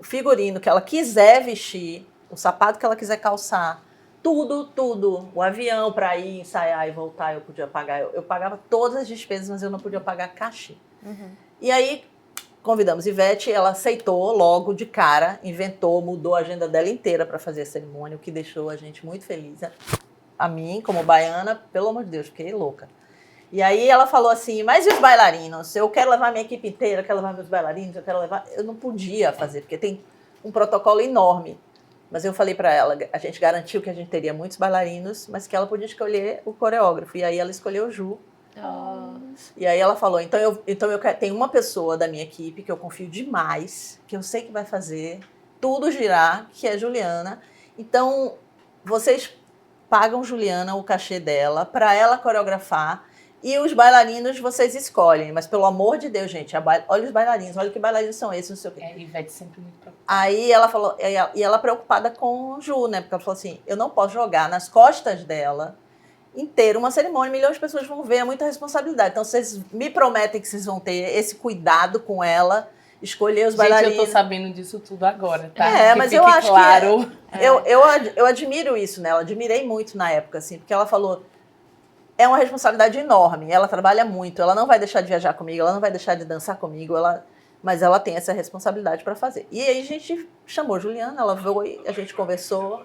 o figurino que ela quiser vestir, o sapato que ela quiser calçar, tudo. O avião para ir ensaiar e voltar, eu podia pagar. Eu pagava todas as despesas, mas eu não podia pagar cachê. E aí, convidamos Ivete, ela aceitou logo de cara, inventou, mudou a agenda dela inteira para fazer a cerimônia, o que deixou a gente muito feliz. A mim, como baiana, pelo amor de Deus, fiquei louca. E aí ela falou assim, mas e os bailarinos? Eu quero levar minha equipe inteira, eu quero levar meus bailarinos, eu quero levar... Eu não podia fazer, porque tem um protocolo enorme. Mas eu falei para ela, a gente garantiu que a gente teria muitos bailarinos, mas que ela podia escolher o coreógrafo. E aí ela escolheu o Ju. E aí ela falou, então eu tenho uma pessoa da minha equipe que eu confio demais, que eu sei que vai fazer tudo girar, que é Juliana. Então, vocês pagam Juliana o cachê dela para ela coreografar e os bailarinos vocês escolhem. Mas, pelo amor de Deus, gente, olha os bailarinos, olha que bailarinos são esses, não sei o quê. Ivete sempre muito preocupada. Aí ela falou, e ela preocupada com o Ju, né? Porque ela falou assim, eu não posso jogar nas costas dela inteira uma cerimônia, milhões de pessoas vão ver, é muita responsabilidade. Então, vocês me prometem que vocês vão ter esse cuidado com ela, escolher os bailarinos. Gente, eu tô sabendo disso tudo agora, tá? Mas eu acho claro. Que... Eu admiro isso nela, admirei muito na época, assim, porque ela falou, é uma responsabilidade enorme, ela trabalha muito, ela não vai deixar de viajar comigo, ela não vai deixar de dançar comigo, mas ela tem essa responsabilidade para fazer. E aí a gente chamou a Juliana, ela foi, a gente conversou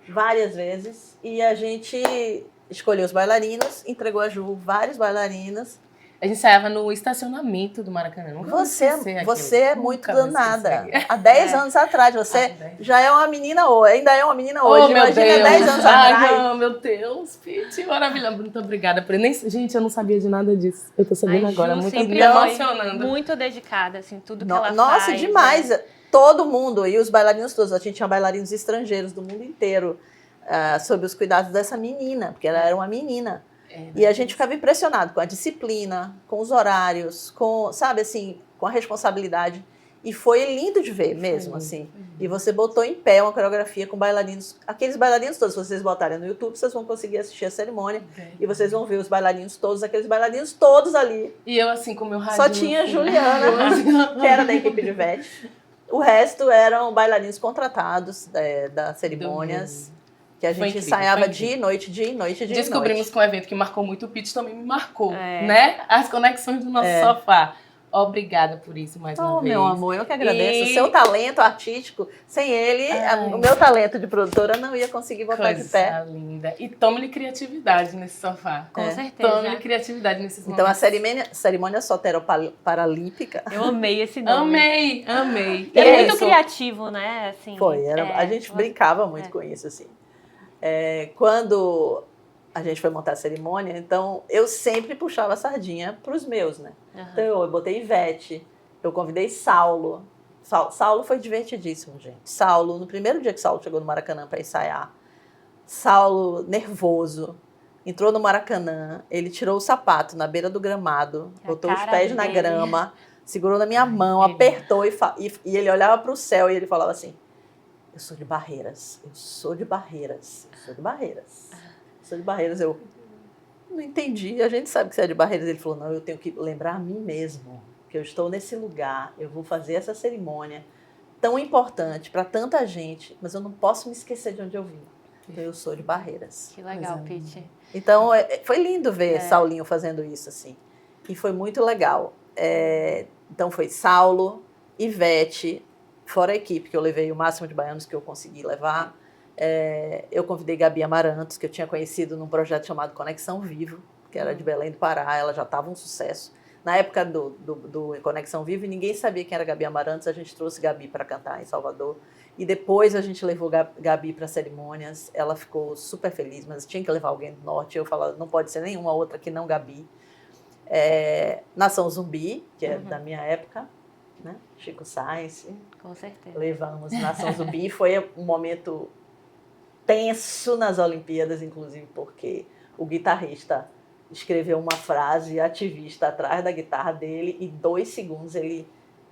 várias vezes e a gente escolheu os bailarinos, entregou a Ju vários bailarinos. A gente ensaiava no estacionamento do Maracanã. Você é muito danada. Há 10 anos atrás, você já é uma menina hoje, ainda é uma menina hoje. Imagina 10 anos atrás. Ai, meu Deus, Pete, maravilha. Muito obrigada por gente, eu não sabia de nada disso. Eu tô sabendo agora, muito me emocionando. Muito dedicada, assim, tudo que ela faz. Nossa, demais. Todo mundo, e os bailarinos todos, a gente tinha bailarinos estrangeiros do mundo inteiro, sob os cuidados dessa menina, porque ela era uma menina. E a gente ficava impressionado com a disciplina, com os horários, sabe assim, com a responsabilidade. E foi lindo de ver mesmo, assim. E você botou em pé uma coreografia com bailarinos, aqueles bailarinos todos, se vocês botarem no YouTube, vocês vão conseguir assistir a cerimônia. E vocês vão ver os bailarinos todos, aqueles bailarinos todos ali. E eu assim, com o meu radinho. Só tinha a Juliana, que era da equipe de Ivete. O resto eram bailarinos contratados das cerimônias. Que a gente ensaiava dia e noite. Descobrimos que um evento que marcou muito o Pete também me marcou, né? As conexões do nosso sofá. Obrigada por isso mais uma vez. Meu amor, eu que agradeço. O seu talento artístico, sem ele, o meu talento de produtora não ia conseguir botar de pé. Coisa linda. E tome-lhe criatividade nesse sofá. Com certeza. Tome-lhe criatividade nesses momentos. Então, a cerimônia soteroparalímpica. Eu amei esse nome. Amei. É muito criativo, né? Assim, a gente brincava muito com isso, assim. Quando a gente foi montar a cerimônia, então eu sempre puxava a sardinha para os meus, né? Então eu botei Ivete, eu convidei Saulo. Saulo foi divertidíssimo, gente. Saulo, no primeiro dia que Saulo chegou no Maracanã para ensaiar, Saulo nervoso, entrou no Maracanã, ele tirou o sapato na beira do gramado, botou os pés na grama, segurou na minha mão, apertou e ele olhava para o céu e ele falava assim, eu sou de Barreiras, eu não entendi, a gente sabe que você é de Barreiras. Ele falou, não, eu tenho que lembrar a mim mesmo, que eu estou nesse lugar, eu vou fazer essa cerimônia tão importante para tanta gente, mas eu não posso me esquecer de onde eu vim. Então, eu sou de Barreiras. Que legal, Pete. Então, foi lindo ver Saulinho fazendo isso, assim. E foi muito legal. Então, foi Saulo, Ivete, fora a equipe, que eu levei o máximo de baianos que eu consegui levar. Eu convidei Gabi Amarantos, que eu tinha conhecido num projeto chamado Conexão Vivo, que era de Belém do Pará, ela já estava um sucesso. Na época do Conexão Vivo, ninguém sabia quem era Gabi Amarantos, a gente trouxe Gabi para cantar em Salvador. E depois a gente levou Gabi para cerimônias, ela ficou super feliz, mas tinha que levar alguém do norte. Eu falava, não pode ser nenhuma outra que não Gabi. Nação Zumbi, que é da minha época, né? Chico Sainz. Com certeza. Levamos Nação Zumbi, foi um momento tenso nas Olimpíadas, inclusive porque o guitarrista escreveu uma frase ativista atrás da guitarra dele e 2 segundos ele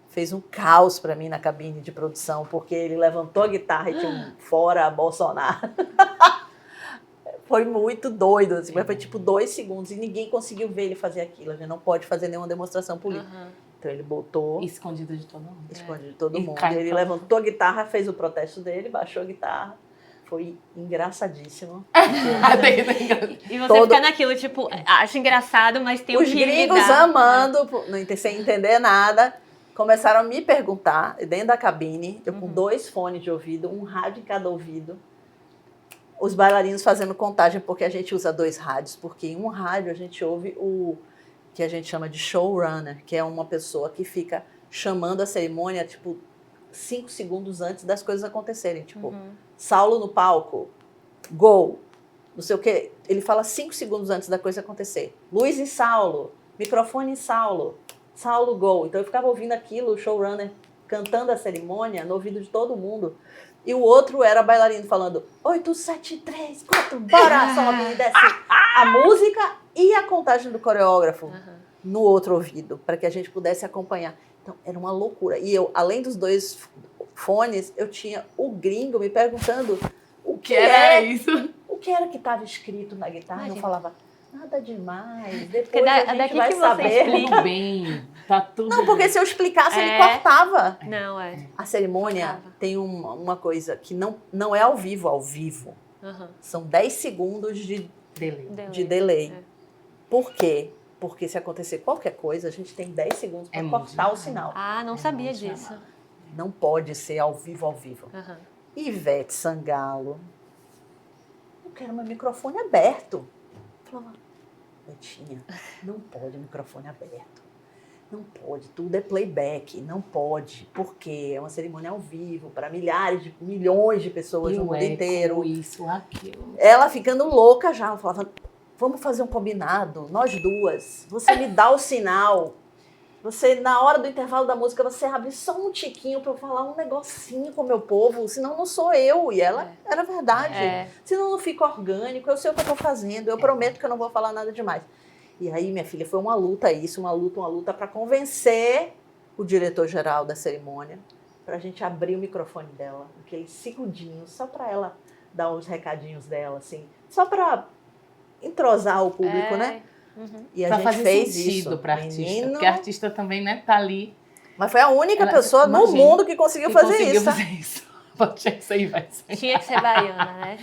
fez um caos para mim na cabine de produção, porque ele levantou a guitarra e tinha um fora Bolsonaro. Foi muito doido, assim, mas foi tipo 2 segundos e ninguém conseguiu ver ele fazer aquilo. A gente não pode fazer nenhuma demonstração política. Então ele botou, Escondido de todo mundo. escondido de todo E mundo. cai Ele todo levantou a guitarra, fez o protesto dele, baixou a guitarra. Foi engraçadíssimo. E você Todo- fica naquilo, tipo, acho engraçado, mas tem Os que gringos lidar. amando, sem entender nada, começaram a me perguntar, dentro da cabine, eu com 2 fones de ouvido, um rádio em cada ouvido, os bailarinos fazendo contagem, porque a gente usa 2 rádios, porque em um rádio a gente ouve o que a gente chama de showrunner, que é uma pessoa que fica chamando a cerimônia, tipo, 5 segundos antes das coisas acontecerem. Tipo, Saulo no palco, gol, não sei o quê. Ele fala 5 segundos antes da coisa acontecer. Luiz e Saulo, microfone em Saulo, Saulo, gol. Então eu ficava ouvindo aquilo, o showrunner cantando a cerimônia no ouvido de todo mundo. E o outro era bailarino falando 8, 7, 3, 4, bora, sobe e desce. A música e a contagem do coreógrafo no outro ouvido, para que a gente pudesse acompanhar. Então, era uma loucura. E eu, além dos 2 fones, eu tinha o gringo me perguntando o que era isso? O que era que estava escrito na guitarra. Imagina. Eu falava, nada demais, depois Porque a gente daqui vai que você saber. Tudo bem, tá tudo Não, porque bem. se eu explicasse, ele É. cortava. Não, é. A cerimônia Cortava. tem uma coisa que não é ao vivo. São 10 segundos de delay. É. Por quê? Porque se acontecer qualquer coisa, a gente tem 10 segundos para É cortar muito o sinal. Ah, não sabia muito disso. chamado. Não pode ser ao vivo. Ivete Sangalo, eu quero meu microfone aberto. Eu falava, Betinha, não pode microfone aberto. Não pode, tudo é playback, não pode, porque é uma cerimônia ao vivo para milhões de pessoas E no o mundo eco, inteiro. isso, aquilo. Ela ficando louca já, falava, vamos fazer um combinado, nós 2. Você me dá o sinal. Você, na hora do intervalo da música, você abre só um tiquinho para eu falar um negocinho com o meu povo, senão não sou eu. E ela era verdade. É. Senão não fica orgânico, eu sei o que eu estou fazendo, eu prometo que eu não vou falar nada demais. E aí, minha filha, foi uma luta isso, uma luta para convencer o diretor-geral da cerimônia para a gente abrir o microfone dela, aqueles segundinhos, só para ela dar os recadinhos dela, assim, só para entrosar o público, né? E a Pra gente fazer fez sentido isso. pra artista. Menino, Porque a artista também, né, tá ali. mas foi a única Ela- pessoa no imagina, mundo que conseguiu fazer isso. Fazer isso. Poxa, isso aí vai ser. Tinha que ser baiana, né?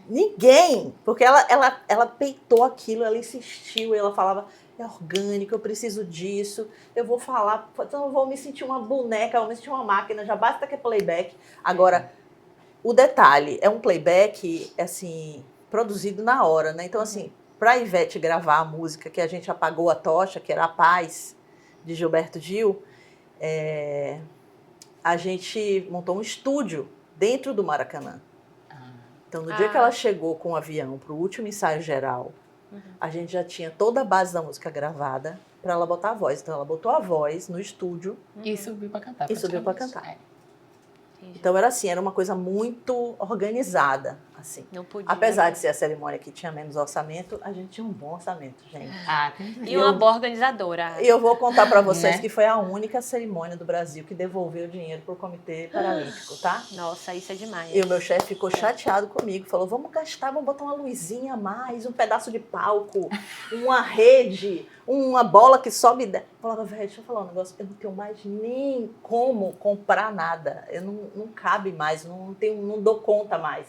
Ninguém, porque ela peitou aquilo, ela insistiu, ela falava, é orgânico, eu preciso disso, eu vou falar, então eu vou me sentir uma boneca, eu vou me sentir uma máquina, já basta que é playback. Agora, o detalhe, é um playback, assim, produzido na hora, né? Então, assim, para a Ivete gravar a música que a gente apagou a tocha, que era A Paz, de Gilberto Gil, a gente montou um estúdio dentro do Maracanã. Então, no dia que ela chegou com o avião para o último ensaio geral, a gente já tinha toda a base da música gravada para ela botar a voz. Então, ela botou a voz no estúdio. E subiu pra cantar. E subiu pra praticamente. cantar. Entendi. Então, era assim, era uma coisa muito organizada, assim. Não podia. Apesar de ser a cerimônia que tinha menos orçamento, a gente tinha um bom orçamento, gente. E uma boa organizadora. E eu vou contar para vocês Né? que foi a única cerimônia do Brasil que devolveu dinheiro pro Comitê Paralímpico, tá? Nossa, isso é demais. E o meu chefe ficou chateado comigo, falou, vamos gastar, vamos botar uma luzinha a mais, um pedaço de palco, uma rede, uma bola que sobe e desce. Eu falava, velho, deixa eu falar um negócio, eu não tenho mais nem como comprar nada, eu não cabe mais, não dou conta mais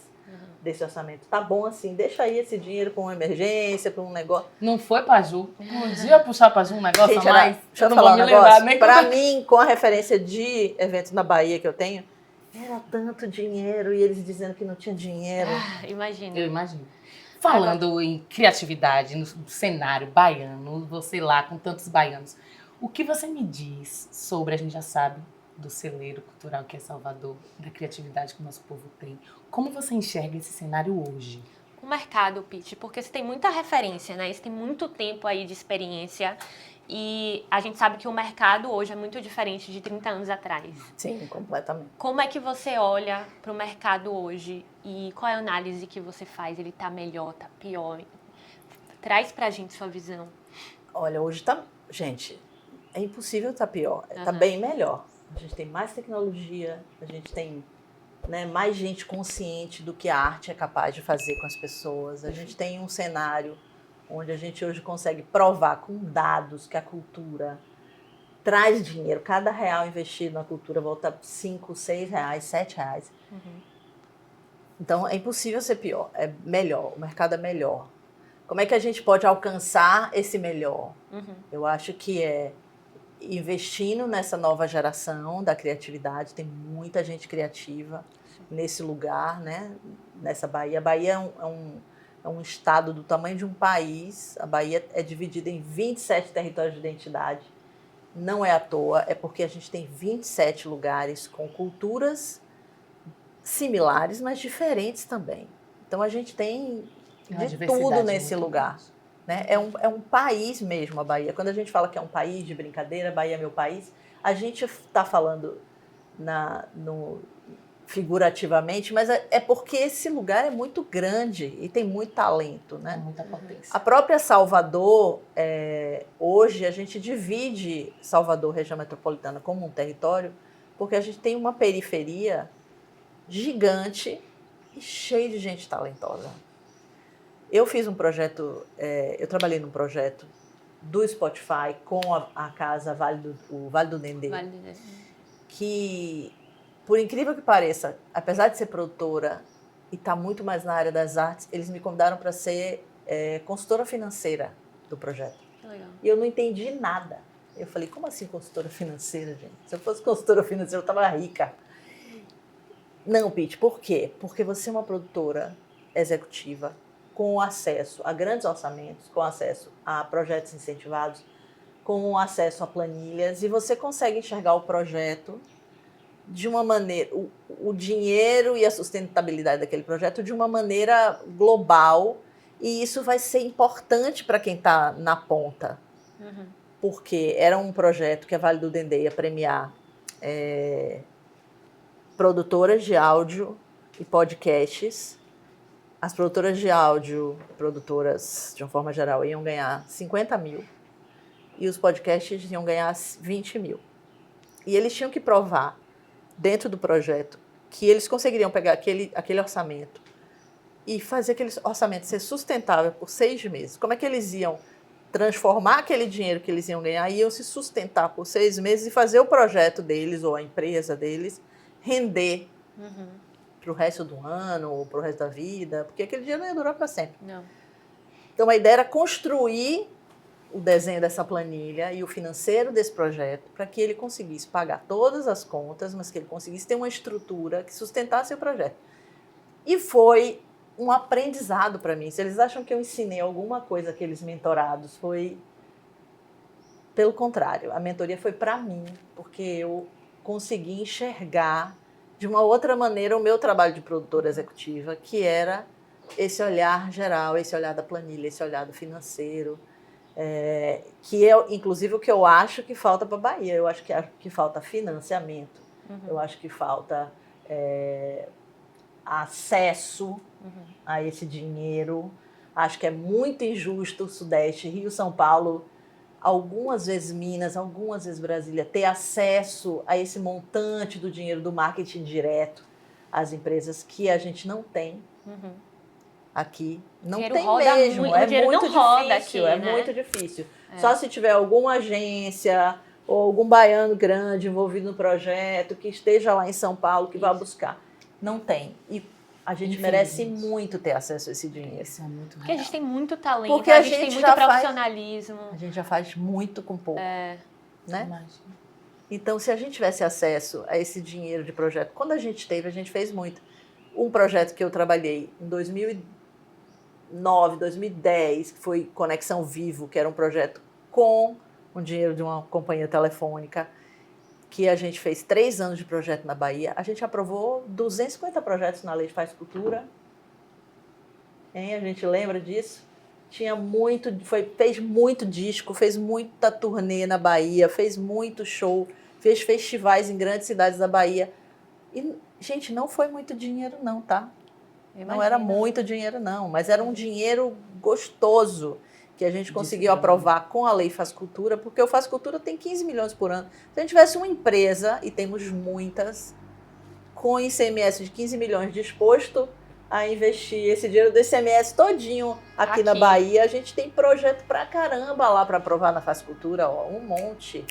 desse orçamento. Tá bom assim, deixa aí esse dinheiro para uma emergência, para um negócio. Não foi pra Ju. Podia puxar pra Ju um negócio Gente, a mais? deixa eu não falar vou um me lembrar negócio. nem Pra quando- mim, com a referência de eventos na Bahia que eu tenho, era tanto dinheiro e eles dizendo que não tinha dinheiro. Imagina. Eu imagino. Falando em criatividade, no cenário baiano, você lá com tantos baianos, o que você me diz sobre, a gente já sabe, do celeiro cultural que é Salvador, da criatividade que o nosso povo tem. Como você enxerga esse cenário hoje? O mercado, Pete, porque você tem muita referência, né? Você tem muito tempo aí de experiência e a gente sabe que o mercado hoje é muito diferente de 30 anos atrás. Sim, completamente. Como é que você olha para o mercado hoje e qual é a análise que você faz? Ele tá melhor, tá pior? Traz pra gente sua visão. Olha, hoje tá... Gente, é impossível estar pior. Tá Aham. bem melhor. A gente tem mais tecnologia, a gente tem, né, mais gente consciente do que a arte é capaz de fazer com as pessoas. A gente tem um cenário onde a gente hoje consegue provar com dados que a cultura traz dinheiro. Cada real investido na cultura volta 5, 6 reais, 7 reais. Então, é impossível ser pior. É melhor, o mercado é melhor. Como é que a gente pode alcançar esse melhor? Eu acho que é investindo nessa nova geração da criatividade. Tem muita gente criativa nesse lugar, né? Nessa Bahia. A Bahia é um estado do tamanho de um país. A Bahia é dividida em 27 territórios de identidade. Não é à toa, é porque a gente tem 27 lugares com culturas similares, mas diferentes também. Então, a gente tem de tudo nesse lugar. Né? É um país mesmo, a Bahia. Quando a gente fala que é um país de brincadeira, Bahia é meu país, a gente está falando figurativamente, mas é porque esse lugar é muito grande e tem muito talento. Né? Muita potência. A própria Salvador, hoje a gente divide Salvador, região metropolitana, como um território, porque a gente tem uma periferia gigante e cheia de gente talentosa. Eu fiz um projeto, eu trabalhei num projeto do Spotify com a casa Vale do Dendê, que, por incrível que pareça, apesar de ser produtora e estar muito mais na área das artes, eles me convidaram para ser consultora financeira do projeto. Que legal. E eu não entendi nada. Eu falei, como assim consultora financeira, gente? Se eu fosse consultora financeira, eu estava rica. Não, Pete, por quê? Porque você é uma produtora executiva com acesso a grandes orçamentos, com acesso a projetos incentivados, com acesso a planilhas, e você consegue enxergar o projeto de uma maneira, o dinheiro e a sustentabilidade daquele projeto de uma maneira global, e isso vai ser importante para quem está na ponta. Porque era um projeto que a Vale do Dendê ia premiar produtoras de áudio e podcasts. As produtoras de áudio, produtoras de uma forma geral, iam ganhar 50 mil e os podcasts iam ganhar 20 mil. E eles tinham que provar, dentro do projeto, que eles conseguiriam pegar aquele orçamento e fazer aquele orçamento ser sustentável por 6 meses. Como é que eles iam transformar aquele dinheiro que eles iam ganhar e iam se sustentar por 6 meses e fazer o projeto deles ou a empresa deles render para o resto do ano ou para o resto da vida, porque aquele dinheiro não ia durar para sempre. Não. Então, a ideia era construir o desenho dessa planilha e o financeiro desse projeto para que ele conseguisse pagar todas as contas, mas que ele conseguisse ter uma estrutura que sustentasse o projeto. E foi um aprendizado para mim. Se eles acham que eu ensinei alguma coisa àqueles mentorados, foi pelo contrário. A mentoria foi para mim, porque eu consegui enxergar de uma outra maneira o meu trabalho de produtora executiva, que era esse olhar geral, esse olhar da planilha, esse olhar do financeiro, que é, inclusive, o que eu acho que falta para a Bahia. Eu acho que falta financiamento, eu acho que falta acesso a esse dinheiro. Acho que é muito injusto o Sudeste, Rio, São Paulo, algumas vezes Minas, algumas vezes Brasília, ter acesso a esse montante do dinheiro do marketing direto às empresas que a gente não tem aqui. Não tem mesmo, é muito difícil, é muito difícil. Só se tiver alguma agência ou algum baiano grande envolvido no projeto que esteja lá em São Paulo, que vá buscar. Não tem. E a gente merece muito ter acesso a esse dinheiro. Isso é muito real. Porque a gente tem muito talento, porque a gente tem muito profissionalismo. A gente já faz muito com pouco. É. Né? Imagina. Então, se a gente tivesse acesso a esse dinheiro de projeto, quando a gente teve, a gente fez muito. Um projeto que eu trabalhei em 2009, 2010, que foi Conexão Vivo, que era um projeto com o dinheiro de uma companhia telefônica, que a gente fez 3 anos de projeto na Bahia. A gente aprovou 250 projetos na Lei de Faz Cultura. Hein? A gente lembra disso? Fez muito disco, fez muita turnê na Bahia, fez muito show, fez festivais em grandes cidades da Bahia. E, gente, não foi muito dinheiro não, tá? Não era muito dinheiro não, mas era um dinheiro gostoso que a gente conseguiu aprovar com a Lei Faz Cultura, porque o Faz Cultura tem 15 milhões por ano. Se a gente tivesse uma empresa, e temos muitas, com ICMS de 15 milhões disposto a investir esse dinheiro do ICMS todinho aqui na Bahia, a gente tem projeto pra caramba lá para aprovar na Faz Cultura, ó, um monte.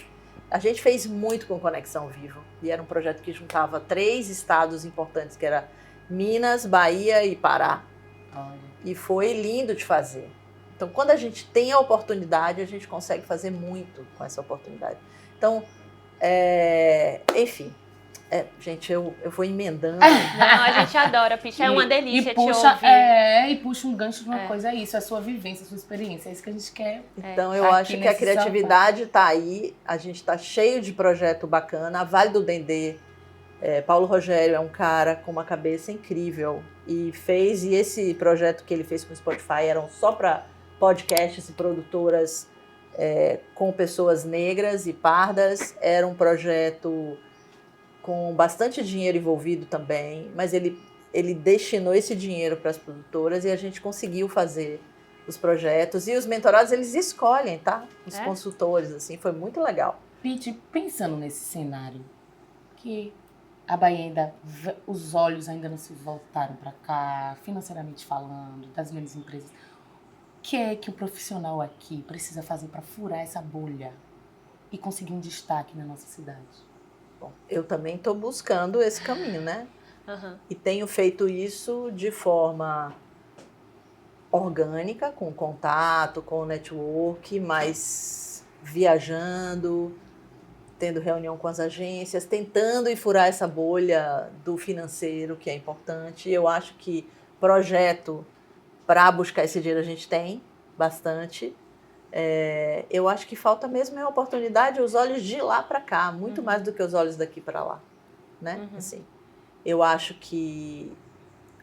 A gente fez muito com Conexão Vivo. E era um projeto que juntava 3 estados importantes, que era Minas, Bahia e Pará. Olha. E foi lindo de fazer. Então, quando a gente tem a oportunidade, a gente consegue fazer muito com essa oportunidade. Então, enfim, gente, eu vou emendando. Não, a gente adora, Pitty. É uma delícia te ouvir. E puxa um gancho de uma coisa, é isso, é a sua vivência, a sua experiência, é isso que a gente quer. Então, eu acho que a criatividade está aí, a gente está cheio de projeto bacana. A Vale do Dendê, Paulo Rogério é um cara com uma cabeça incrível e esse projeto que ele fez com o Spotify eram só para podcasts e produtoras com pessoas negras e pardas. Era um projeto com bastante dinheiro envolvido também, mas ele destinou esse dinheiro para as produtoras e a gente conseguiu fazer os projetos. E os mentorados, eles escolhem, tá? Os consultores, assim, foi muito legal. Pitty, pensando nesse cenário, que a Bahia os olhos ainda não se voltaram para cá, financeiramente falando, das grandes empresas, o que é que o profissional aqui precisa fazer para furar essa bolha e conseguir um destaque na nossa cidade? Bom, eu também estou buscando esse caminho, né? Uhum. E tenho feito isso de forma orgânica, com contato, com network, mas viajando, tendo reunião com as agências, tentando ir furar essa bolha do financeiro, que é importante. Eu acho que projeto para buscar esse dinheiro a gente tem bastante. Eu acho que falta mesmo a oportunidade, os olhos de lá para cá, muito mais do que os olhos daqui para lá, né? Assim, eu acho que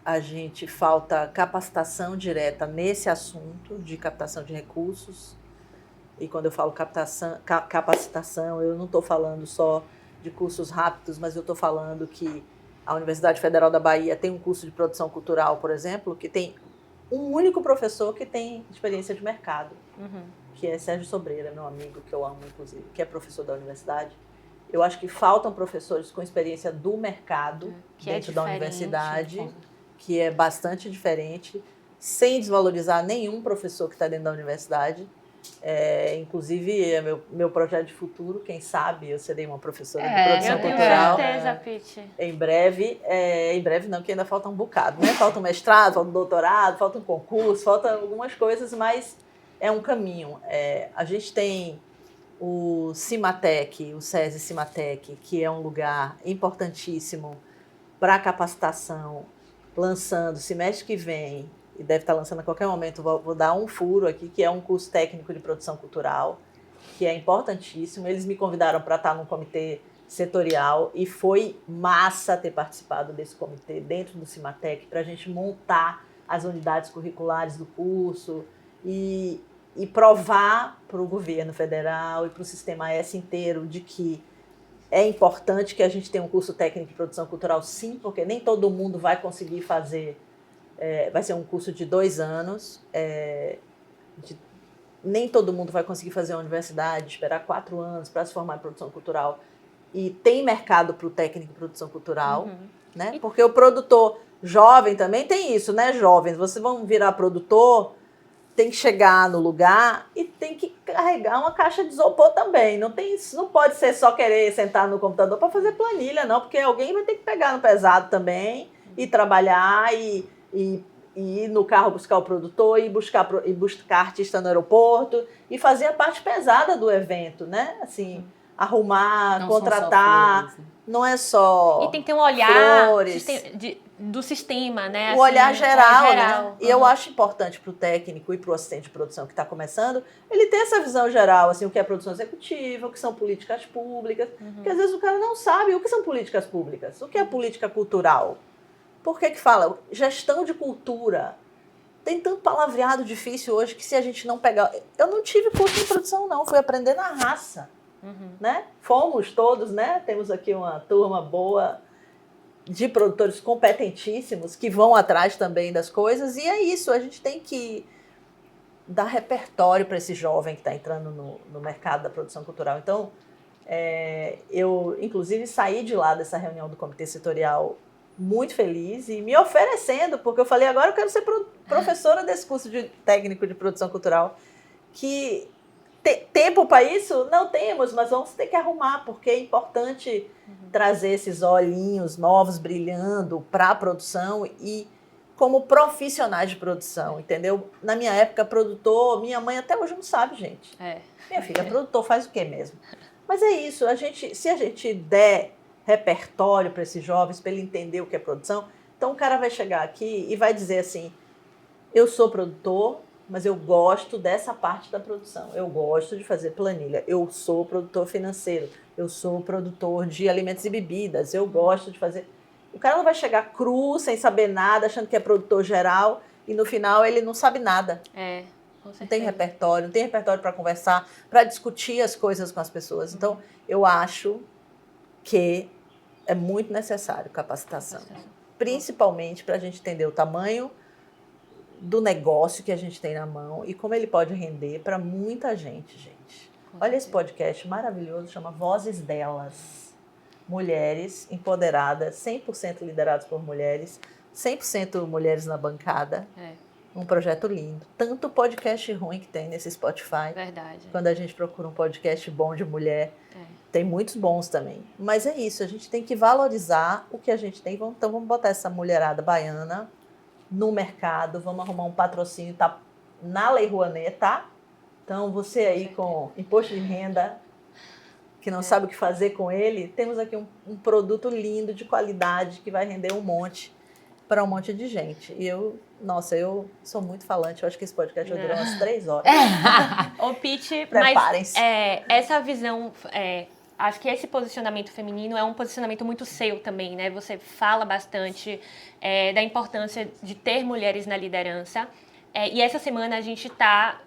a gente falta capacitação direta nesse assunto de captação de recursos. E quando eu falo capacitação, eu não estou falando só de cursos rápidos, mas eu estou falando que a Universidade Federal da Bahia tem um curso de produção cultural, por exemplo, que tem um único professor que tem experiência de mercado, que é Sérgio Sobreira, meu amigo, que eu amo, inclusive, que é professor da universidade. Eu acho que faltam professores com experiência do mercado dentro da universidade, que é bastante diferente, sem desvalorizar nenhum professor que está dentro da universidade. Inclusive, é meu projeto de futuro, quem sabe eu serei uma professora de produção cultural. Eu tenho certeza, Pitty. Em breve não, que ainda falta um bocado, né? Falta um mestrado, falta um doutorado, falta um concurso, falta algumas coisas, mas é um caminho. A gente tem o Cimatec, o SESI Cimatec, que é um lugar importantíssimo para capacitação, lançando semestre que vem, e deve estar lançando a qualquer momento, vou dar um furo aqui, que é um curso técnico de produção cultural, que é importantíssimo. Eles me convidaram para estar num comitê setorial e foi massa ter participado desse comitê dentro do Cimatec para a gente montar as unidades curriculares do curso e provar para o governo federal e para o sistema S inteiro de que é importante que a gente tenha um curso técnico de produção cultural, sim, porque nem todo mundo vai conseguir fazer. Vai ser um curso de 2 anos, nem todo mundo vai conseguir fazer a universidade, esperar 4 anos para se formar em produção cultural. E tem mercado para o técnico de produção cultural, né? Porque o produtor jovem também tem isso, né? Jovens, vocês vão virar produtor, tem que chegar no lugar e tem que carregar uma caixa de isopor também. Não pode ser só querer sentar no computador para fazer planilha, não, porque alguém vai ter que pegar no pesado também e trabalhar e ir no carro buscar o produtor e buscar artista no aeroporto e fazer a parte pesada do evento, né? Assim, arrumar, contratar, não é só e tem que ter um olhar flores. Do sistema, né? O olhar geral, né? E eu acho importante para o técnico e para o assistente de produção que está começando, ele ter essa visão geral, assim, o que é produção executiva, o que são políticas públicas, porque às vezes o cara não sabe o que são políticas públicas, o que é política cultural. Por que fala? Gestão de cultura. Tem tanto palavreado difícil hoje que se a gente não pegar... Eu não tive curso de produção, não. Fui aprender na raça. Né? Fomos todos, né? Temos aqui uma turma boa de produtores competentíssimos que vão atrás também das coisas. E é isso, a gente tem que dar repertório para esse jovem que está entrando no mercado da produção cultural. Então, eu, inclusive, saí de lá dessa reunião do comitê setorial muito feliz e me oferecendo, porque eu falei, agora eu quero ser professora desse curso de técnico de produção cultural, que Tempo para isso? Não temos, mas vamos ter que arrumar, porque é importante trazer esses olhinhos novos brilhando para a produção e como profissionais de produção, entendeu? Na minha época, produtor, minha mãe até hoje não sabe, gente. Minha filha, produtor faz o quê mesmo? Mas é isso, se a gente der repertório para esses jovens, para ele entender o que é produção, então o cara vai chegar aqui e vai dizer assim, eu sou produtor, mas eu gosto dessa parte da produção. Eu gosto de fazer planilha. Eu sou produtor financeiro. Eu sou produtor de alimentos e bebidas. Eu gosto de fazer... O cara não vai chegar cru, sem saber nada, achando que é produtor geral, e no final ele não sabe nada. Com certeza. Não tem repertório para conversar, para discutir as coisas com as pessoas. Então, eu acho que é muito necessário capacitação. Principalmente para a gente entender o tamanho do negócio que a gente tem na mão e como ele pode render para muita gente, gente. Olha esse podcast maravilhoso, chama Vozes Delas. Mulheres empoderadas, 100% lideradas por mulheres, 100% mulheres na bancada. Um projeto lindo. Tanto podcast ruim que tem nesse Spotify. Verdade. Quando a gente procura um podcast bom de mulher, tem muitos bons também. Mas é isso, a gente tem que valorizar o que a gente tem. Então vamos botar essa mulherada baiana no mercado, vamos arrumar um patrocínio, tá na Lei Rouanet, tá? Então, você aí com imposto de renda, que não sabe o que fazer com ele, temos aqui um produto lindo, de qualidade, que vai render um monte para um monte de gente. E eu sou muito falante, eu acho que esse podcast vai durar umas 3 horas. Ô, Pitty, preparem-se. Mas essa visão... acho que esse posicionamento feminino é um posicionamento muito seu também, né? Você fala bastante da importância de ter mulheres na liderança. E essa semana a gente está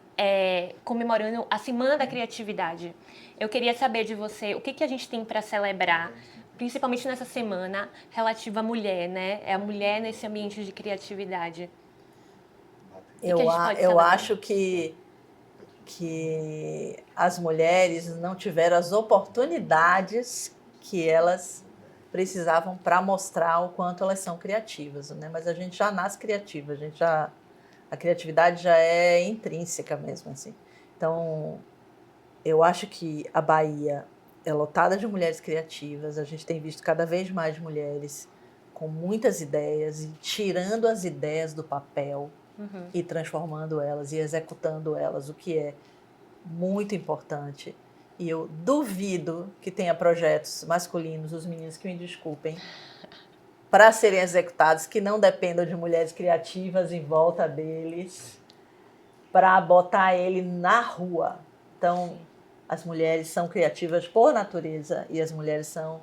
comemorando a Semana da Criatividade. Eu queria saber de você o que a gente tem para celebrar, principalmente nessa semana relativa à mulher, né? É a mulher nesse ambiente de criatividade. Eu acho que as mulheres não tiveram as oportunidades que elas precisavam para mostrar o quanto elas são criativas, né? Mas a gente já nasce criativa, a criatividade já é intrínseca mesmo, assim. Então, eu acho que a Bahia é lotada de mulheres criativas, a gente tem visto cada vez mais mulheres com muitas ideias e tirando as ideias do papel, e transformando elas e executando elas, o que é muito importante. E eu duvido que tenha projetos masculinos, os meninos que me desculpem, para serem executados, que não dependam de mulheres criativas em volta deles, para botar ele na rua. Então, as mulheres são criativas por natureza e as mulheres são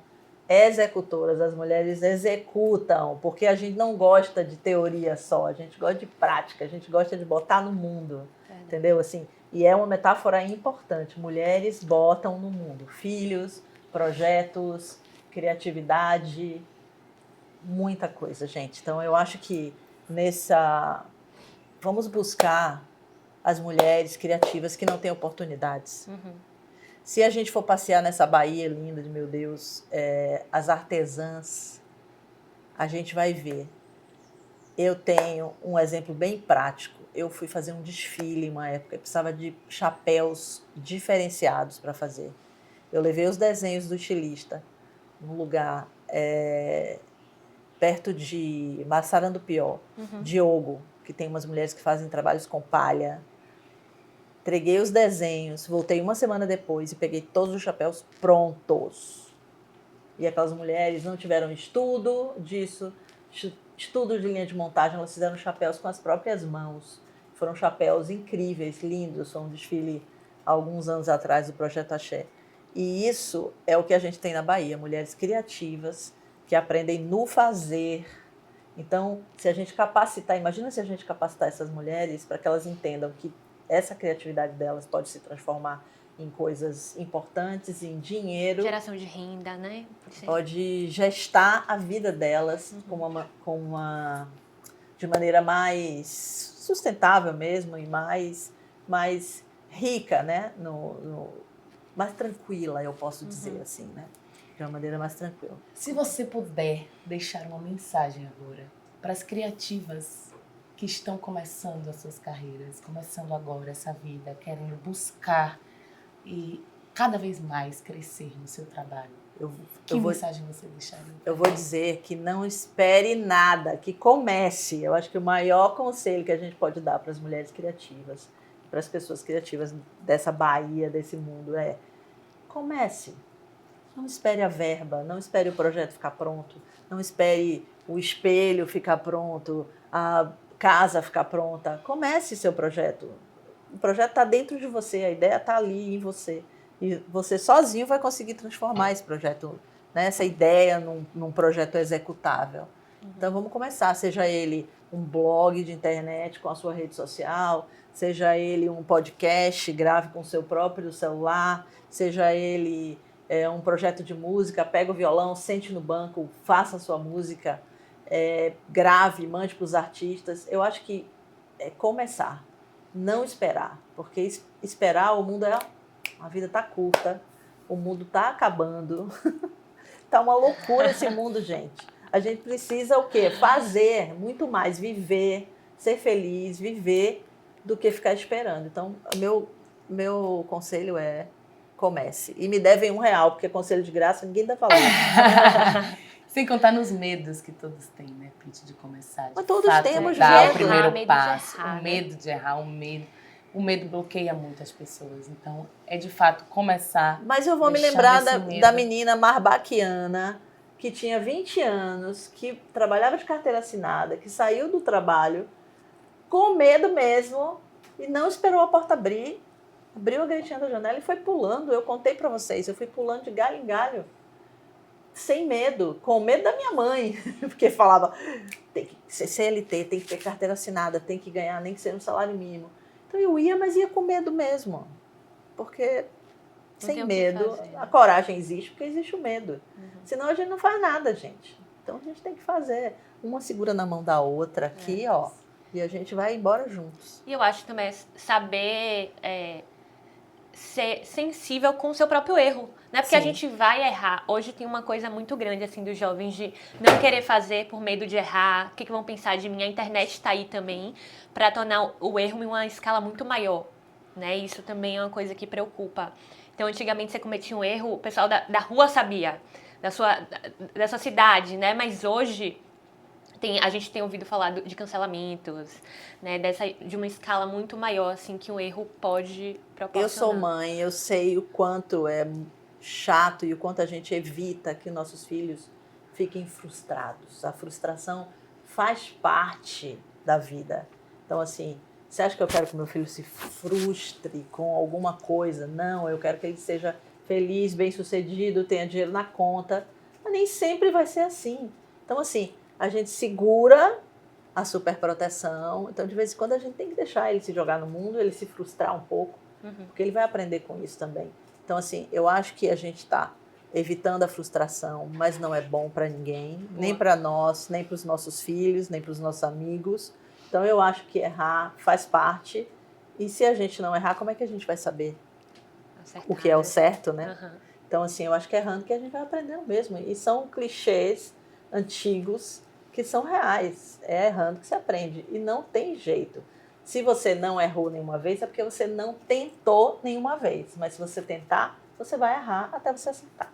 executoras, as mulheres executam, porque a gente não gosta de teoria só, a gente gosta de prática, a gente gosta de botar no mundo, entendeu? Assim, e é uma metáfora importante, mulheres botam no mundo, filhos, projetos, criatividade, muita coisa, gente. Então, eu acho que vamos buscar as mulheres criativas que não têm oportunidades. Se a gente for passear nessa Bahia linda de meu Deus, as artesãs, a gente vai ver. Eu tenho um exemplo bem prático. Eu fui fazer um desfile em uma época, eu precisava de chapéus diferenciados para fazer. Eu levei os desenhos do estilista num lugar perto de Massarandupió, Diogo, que tem umas mulheres que fazem trabalhos com palha. Entreguei os desenhos, voltei uma semana depois e peguei todos os chapéus prontos. E aquelas mulheres não tiveram estudo disso, estudo de linha de montagem, elas fizeram chapéus com as próprias mãos. Foram chapéus incríveis, lindos, foi um desfile há alguns anos atrás do Projeto Axé. E isso é o que a gente tem na Bahia, mulheres criativas que aprendem no fazer. Então, se a gente capacitar, imagina se a gente capacitar essas mulheres para que elas entendam que essa criatividade delas pode se transformar em coisas importantes, em dinheiro. Geração de renda, né? Pode gestar a vida delas de maneira mais sustentável mesmo e mais rica, né? Mais tranquila, eu posso dizer assim, né? De uma maneira mais tranquila. Se você puder deixar uma mensagem agora para as criativas que estão começando as suas carreiras, começando agora essa vida, querendo buscar e cada vez mais crescer no seu trabalho? Que mensagem você deixaria? Eu vou dizer que não espere nada, que comece. Eu acho que o maior conselho que a gente pode dar para as mulheres criativas, para as pessoas criativas dessa Bahia, desse mundo, é comece. Não espere a verba, não espere o projeto ficar pronto, não espere o espelho ficar pronto, a casa ficar pronta. Comece seu projeto. O projeto está dentro de você, a ideia está ali em você. E você sozinho vai conseguir transformar esse projeto, né, essa ideia num projeto executável. Então vamos começar, seja ele um blog de internet com a sua rede social, seja ele um podcast, grave com o seu próprio celular, seja ele um projeto de música, pega o violão, sente no banco, faça a sua música, grave, mande para os artistas. Eu acho que é começar, não esperar, porque esperar, o mundo a vida está curta, o mundo está acabando, está uma loucura esse mundo, gente. A gente precisa o quê? Fazer muito mais, viver, ser feliz, viver, do que ficar esperando. Então, meu conselho é comece. E me devem R$1, porque conselho de graça ninguém dá falando. Sem contar nos medos que todos têm, né, Pitty, de começar. Mas todos temos dar medo. o primeiro medo passo, de errar, o medo de errar, o medo bloqueia muitas pessoas. Então, é de fato começar. Mas eu vou me lembrar da menina marbaquiana, que tinha 20 anos, que trabalhava de carteira assinada, que saiu do trabalho com medo mesmo e não esperou a porta abrir, abriu a gretinha da janela e foi pulando. Eu contei para vocês, eu fui pulando de galho em galho, sem medo, com medo da minha mãe, porque falava, tem que ser CLT, tem que ter carteira assinada, tem que ganhar nem que seja um salário mínimo. Então eu ia, mas ia com medo mesmo, porque sem medo, a coragem existe porque existe o medo. Senão a gente não faz nada, gente. Então a gente tem que fazer. Uma segura na mão da outra aqui, ó, e a gente vai embora juntos. E eu acho também saber ser sensível com o seu próprio erro, né? Porque a gente vai errar. Hoje tem uma coisa muito grande, assim, dos jovens de não querer fazer por medo de errar. O que vão pensar de mim? A internet está aí também para tornar o erro em uma escala muito maior, né? Isso também é uma coisa que preocupa. Então, antigamente, você cometia um erro, o pessoal da rua sabia, da sua cidade, né? Mas hoje a gente tem ouvido falar de cancelamentos, né? De uma escala muito maior, assim, que um erro pode proporcionar. Eu sou mãe, eu sei o quanto é chato e o quanto a gente evita que nossos filhos fiquem frustrados. A frustração faz parte da vida. Então, assim, você acha que eu quero que meu filho se frustre com alguma coisa? Não, eu quero que ele seja feliz, bem-sucedido, tenha dinheiro na conta. Mas nem sempre vai ser assim. Então, assim, a gente segura a superproteção. Então, de vez em quando, a gente tem que deixar ele se jogar no mundo, ele se frustrar um pouco, porque ele vai aprender com isso também. Então, assim, eu acho que a gente está evitando a frustração, mas não é bom para ninguém, nem para nós, nem para os nossos filhos, nem para os nossos amigos. Então, eu acho que errar faz parte. E se a gente não errar, como é que a gente vai saber o que é o certo, né? Então, assim, eu acho que é errando que a gente vai aprendendo mesmo. E são clichês antigos que são reais. É errando que se aprende. E não tem jeito. Se você não errou nenhuma vez, é porque você não tentou nenhuma vez. Mas se você tentar, você vai errar até você acertar.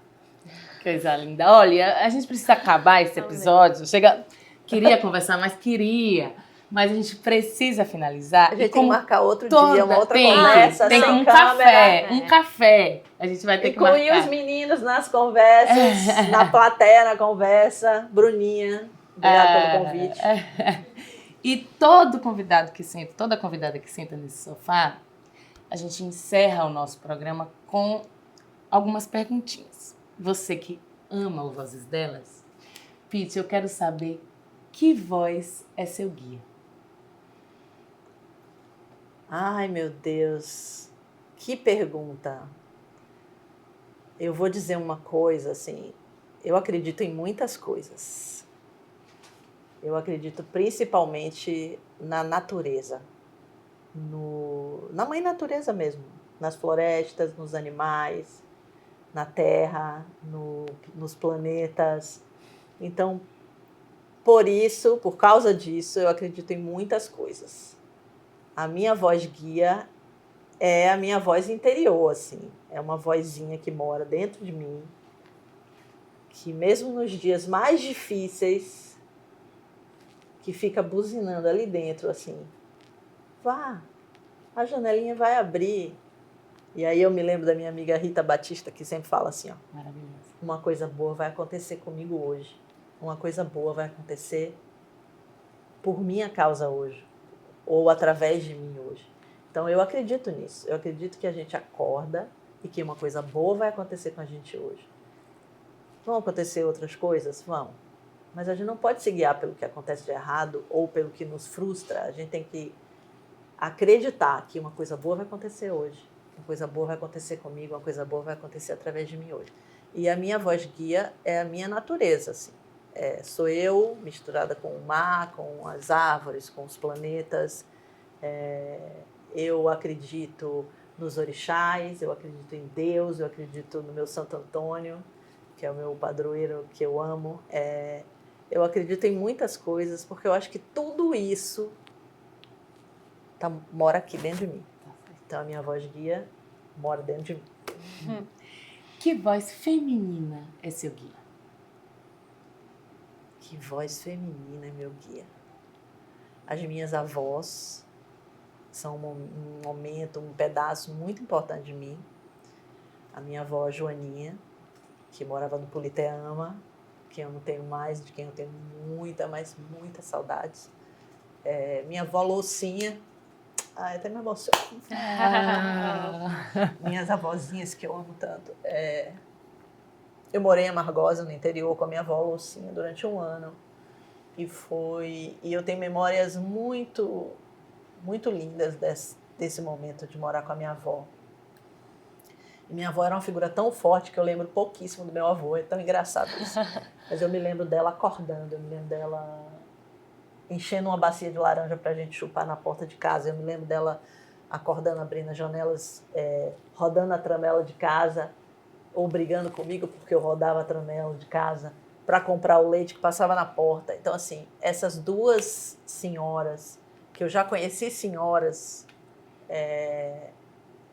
Coisa linda. Olha, a gente precisa acabar esse episódio. Queria conversar, mas a gente precisa finalizar. A gente tem que marcar outro dia, uma outra conversa. Tem sem câmera. Um café. A gente vai ter que marcar. Incluir os meninos nas conversas, na plateia, na conversa. Bruninha, obrigada pelo convite. E todo convidado que senta, toda convidada que senta nesse sofá, a gente encerra o nosso programa com algumas perguntinhas. Você que ama o Vozes Delas, Pitty, eu quero saber que voz é seu guia? Ai, meu Deus, que pergunta. Eu vou dizer uma coisa, assim, eu acredito em muitas coisas. Eu acredito principalmente na natureza, na mãe natureza mesmo, nas florestas, nos animais, na terra, nos planetas. Então, por causa disso, eu acredito em muitas coisas. A minha voz guia é a minha voz interior, assim. É uma vozinha que mora dentro de mim, que mesmo nos dias mais difíceis, que fica buzinando ali dentro, assim, vá, a janelinha vai abrir. E aí eu me lembro da minha amiga Rita Batista, que sempre fala assim, ó, Maravilhoso. uma coisa boa vai acontecer comigo hoje. Uma coisa boa vai acontecer por minha causa hoje, ou através de mim hoje. Então eu acredito nisso. Eu acredito que a gente acorda e que uma coisa boa vai acontecer com a gente hoje. Vão acontecer outras coisas? Vão. Mas a gente não pode se guiar pelo que acontece de errado ou pelo que nos frustra. A gente tem que acreditar que uma coisa boa vai acontecer hoje. Uma coisa boa vai acontecer comigo, uma coisa boa vai acontecer através de mim hoje. E a minha voz guia é a minha natureza, assim. Sou eu misturada com o mar, com as árvores, com os planetas. Eu acredito nos orixás, eu acredito em Deus, eu acredito no meu Santo Antônio, que é o meu padroeiro que eu amo. Eu acredito em muitas coisas, porque eu acho que tudo isso mora aqui dentro de mim. Então a minha voz guia mora dentro de mim. Que voz feminina é seu guia? Que voz feminina é meu guia? As minhas avós são um momento, um pedaço muito importante de mim. A minha avó Joaninha, que morava no Politeama, que eu não tenho mais, de quem eu tenho muita, mas muita saudades. Minha avó Loucinha, até me emociono. Minhas avózinhas que eu amo tanto. Eu morei em Amargosa, no interior, com a minha avó Loucinha durante um ano. E eu tenho memórias muito, muito lindas desse momento de morar com a minha avó. E minha avó era uma figura tão forte que eu lembro pouquíssimo do meu avô, é tão engraçado isso. Mas eu me lembro dela acordando, eu me lembro dela enchendo uma bacia de laranja pra gente chupar na porta de casa, eu me lembro dela acordando, abrindo as janelas, rodando a tramela de casa, ou brigando comigo porque eu rodava a tramela de casa para comprar o leite que passava na porta. Então, assim, essas duas senhoras, que eu já conheci senhoras,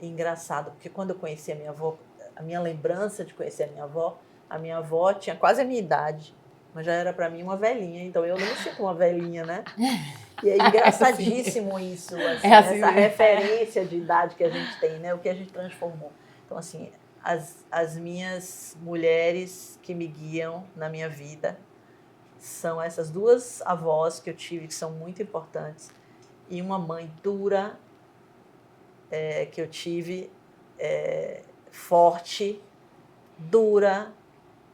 engraçado, porque quando eu conheci a minha avó, a minha lembrança de conhecer a minha avó tinha quase a minha idade, mas já era para mim uma velhinha, então eu não me sinto uma velhinha, né? E é engraçadíssimo isso, assim, essa referência de idade que a gente tem, né? O que a gente transformou. Então, assim, as minhas mulheres que me guiam na minha vida são essas duas avós que eu tive, que são muito importantes, e uma mãe dura, que eu tive, forte, dura,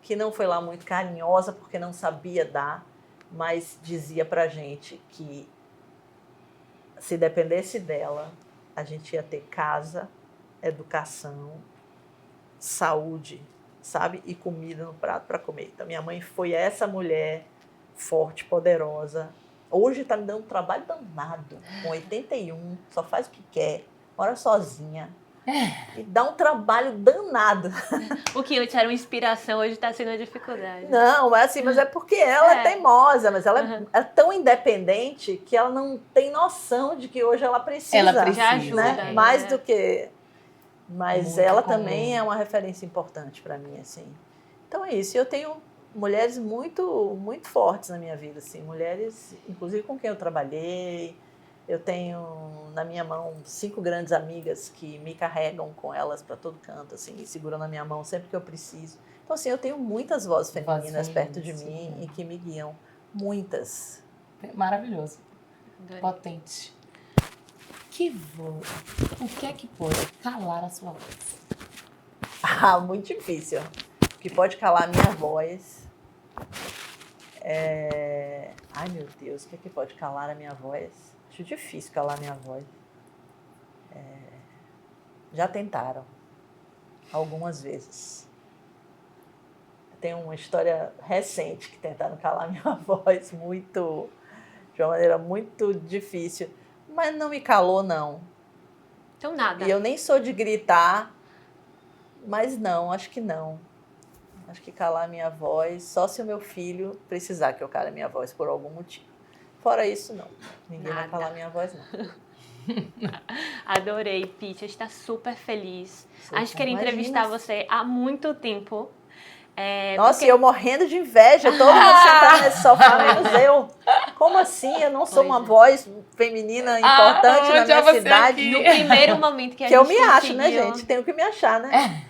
que não foi lá muito carinhosa porque não sabia dar, mas dizia pra gente que se dependesse dela, a gente ia ter casa, educação, saúde, sabe? E comida no prato para comer. Então, minha mãe foi essa mulher forte, poderosa. Hoje está me dando um trabalho danado, com 81, só faz o que quer, mora sozinha. E dá um trabalho danado. O que antes era uma inspiração, hoje está sendo uma dificuldade. Não, é assim, mas é porque ela é teimosa, mas ela é tão independente que ela não tem noção de que hoje ela precisa. Ela precisa, né? Mais do que... Mas muito ela comum. também é uma referência importante para mim, assim. Então é isso. Eu tenho mulheres muito, muito fortes na minha vida, assim. Mulheres, inclusive com quem eu trabalhei. Eu tenho na minha mão 5 grandes amigas que me carregam com elas para todo canto, assim, e seguram na minha mão sempre que eu preciso. Então, assim, eu tenho muitas vozes femininas perto de mim e que me guiam. Muitas. Maravilhoso. Potente. O que é que pode calar a sua voz? Muito difícil. O que pode calar a minha voz Ai, meu Deus, o que é que pode calar a minha voz? Acho difícil calar a minha voz. Já tentaram. Algumas vezes. Tem uma história recente que tentaram calar minha voz de uma maneira muito difícil. Mas não me calou, não. Então nada. E eu nem sou de gritar, mas não, acho que não. Acho que calar a minha voz, só se o meu filho precisar que eu cale a minha voz por algum motivo. Fora isso, não. Ninguém vai calar a minha voz, não. Adorei, Pitty. A gente está super feliz. A gente queria Imagina. entrevistar você há muito tempo. Nossa, e eu morrendo de inveja, todo mundo sentado nesse sofá, menos eu. Como assim? Eu não sou uma voz feminina importante na minha cidade. No primeiro momento que a gente eu me acho, conseguiu. né, gente? Tenho que me achar, né?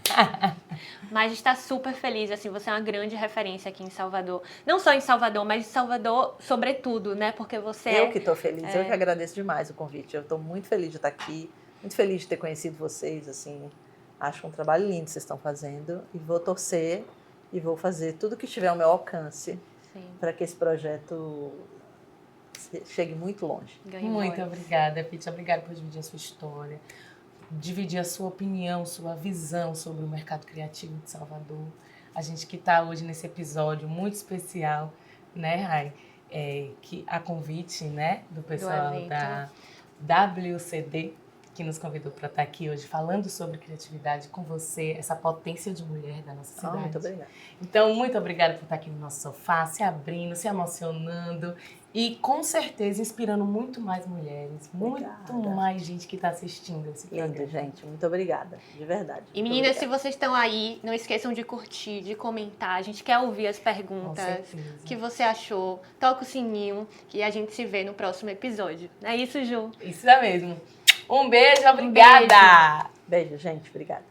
Mas a gente está super feliz, assim, você é uma grande referência aqui em Salvador. Não só em Salvador, mas em Salvador sobretudo, né? Porque você Eu que estou feliz, eu que agradeço demais o convite. Eu estou muito feliz de estar aqui, muito feliz de ter conhecido vocês, assim. Acho um trabalho lindo que vocês estão fazendo e vou torcer e vou fazer tudo que estiver ao meu alcance para que esse projeto chegue muito longe. Muito obrigada, Pitty. Obrigada por dividir a sua história, dividir a sua opinião, sua visão sobre o mercado criativo de Salvador. A gente que está hoje nesse episódio muito especial, né, Rai? Que a convite, né, do pessoal da WCD, que nos convidou para estar aqui hoje falando sobre criatividade com você, essa potência de mulher da nossa cidade. Muito obrigada. Então, muito obrigada por estar aqui no nosso sofá, se abrindo, se emocionando e, com certeza, inspirando muito mais mulheres, muito mais gente que está assistindo esse programa. Lindo, gente. Muito obrigada, de verdade. E meninas, se vocês estão aí, não esqueçam de curtir, de comentar. A gente quer ouvir as perguntas. O que você achou? Toca o sininho e a gente se vê no próximo episódio. É isso, Ju? Isso é mesmo. Um beijo, obrigada! Beijo, gente. Obrigada.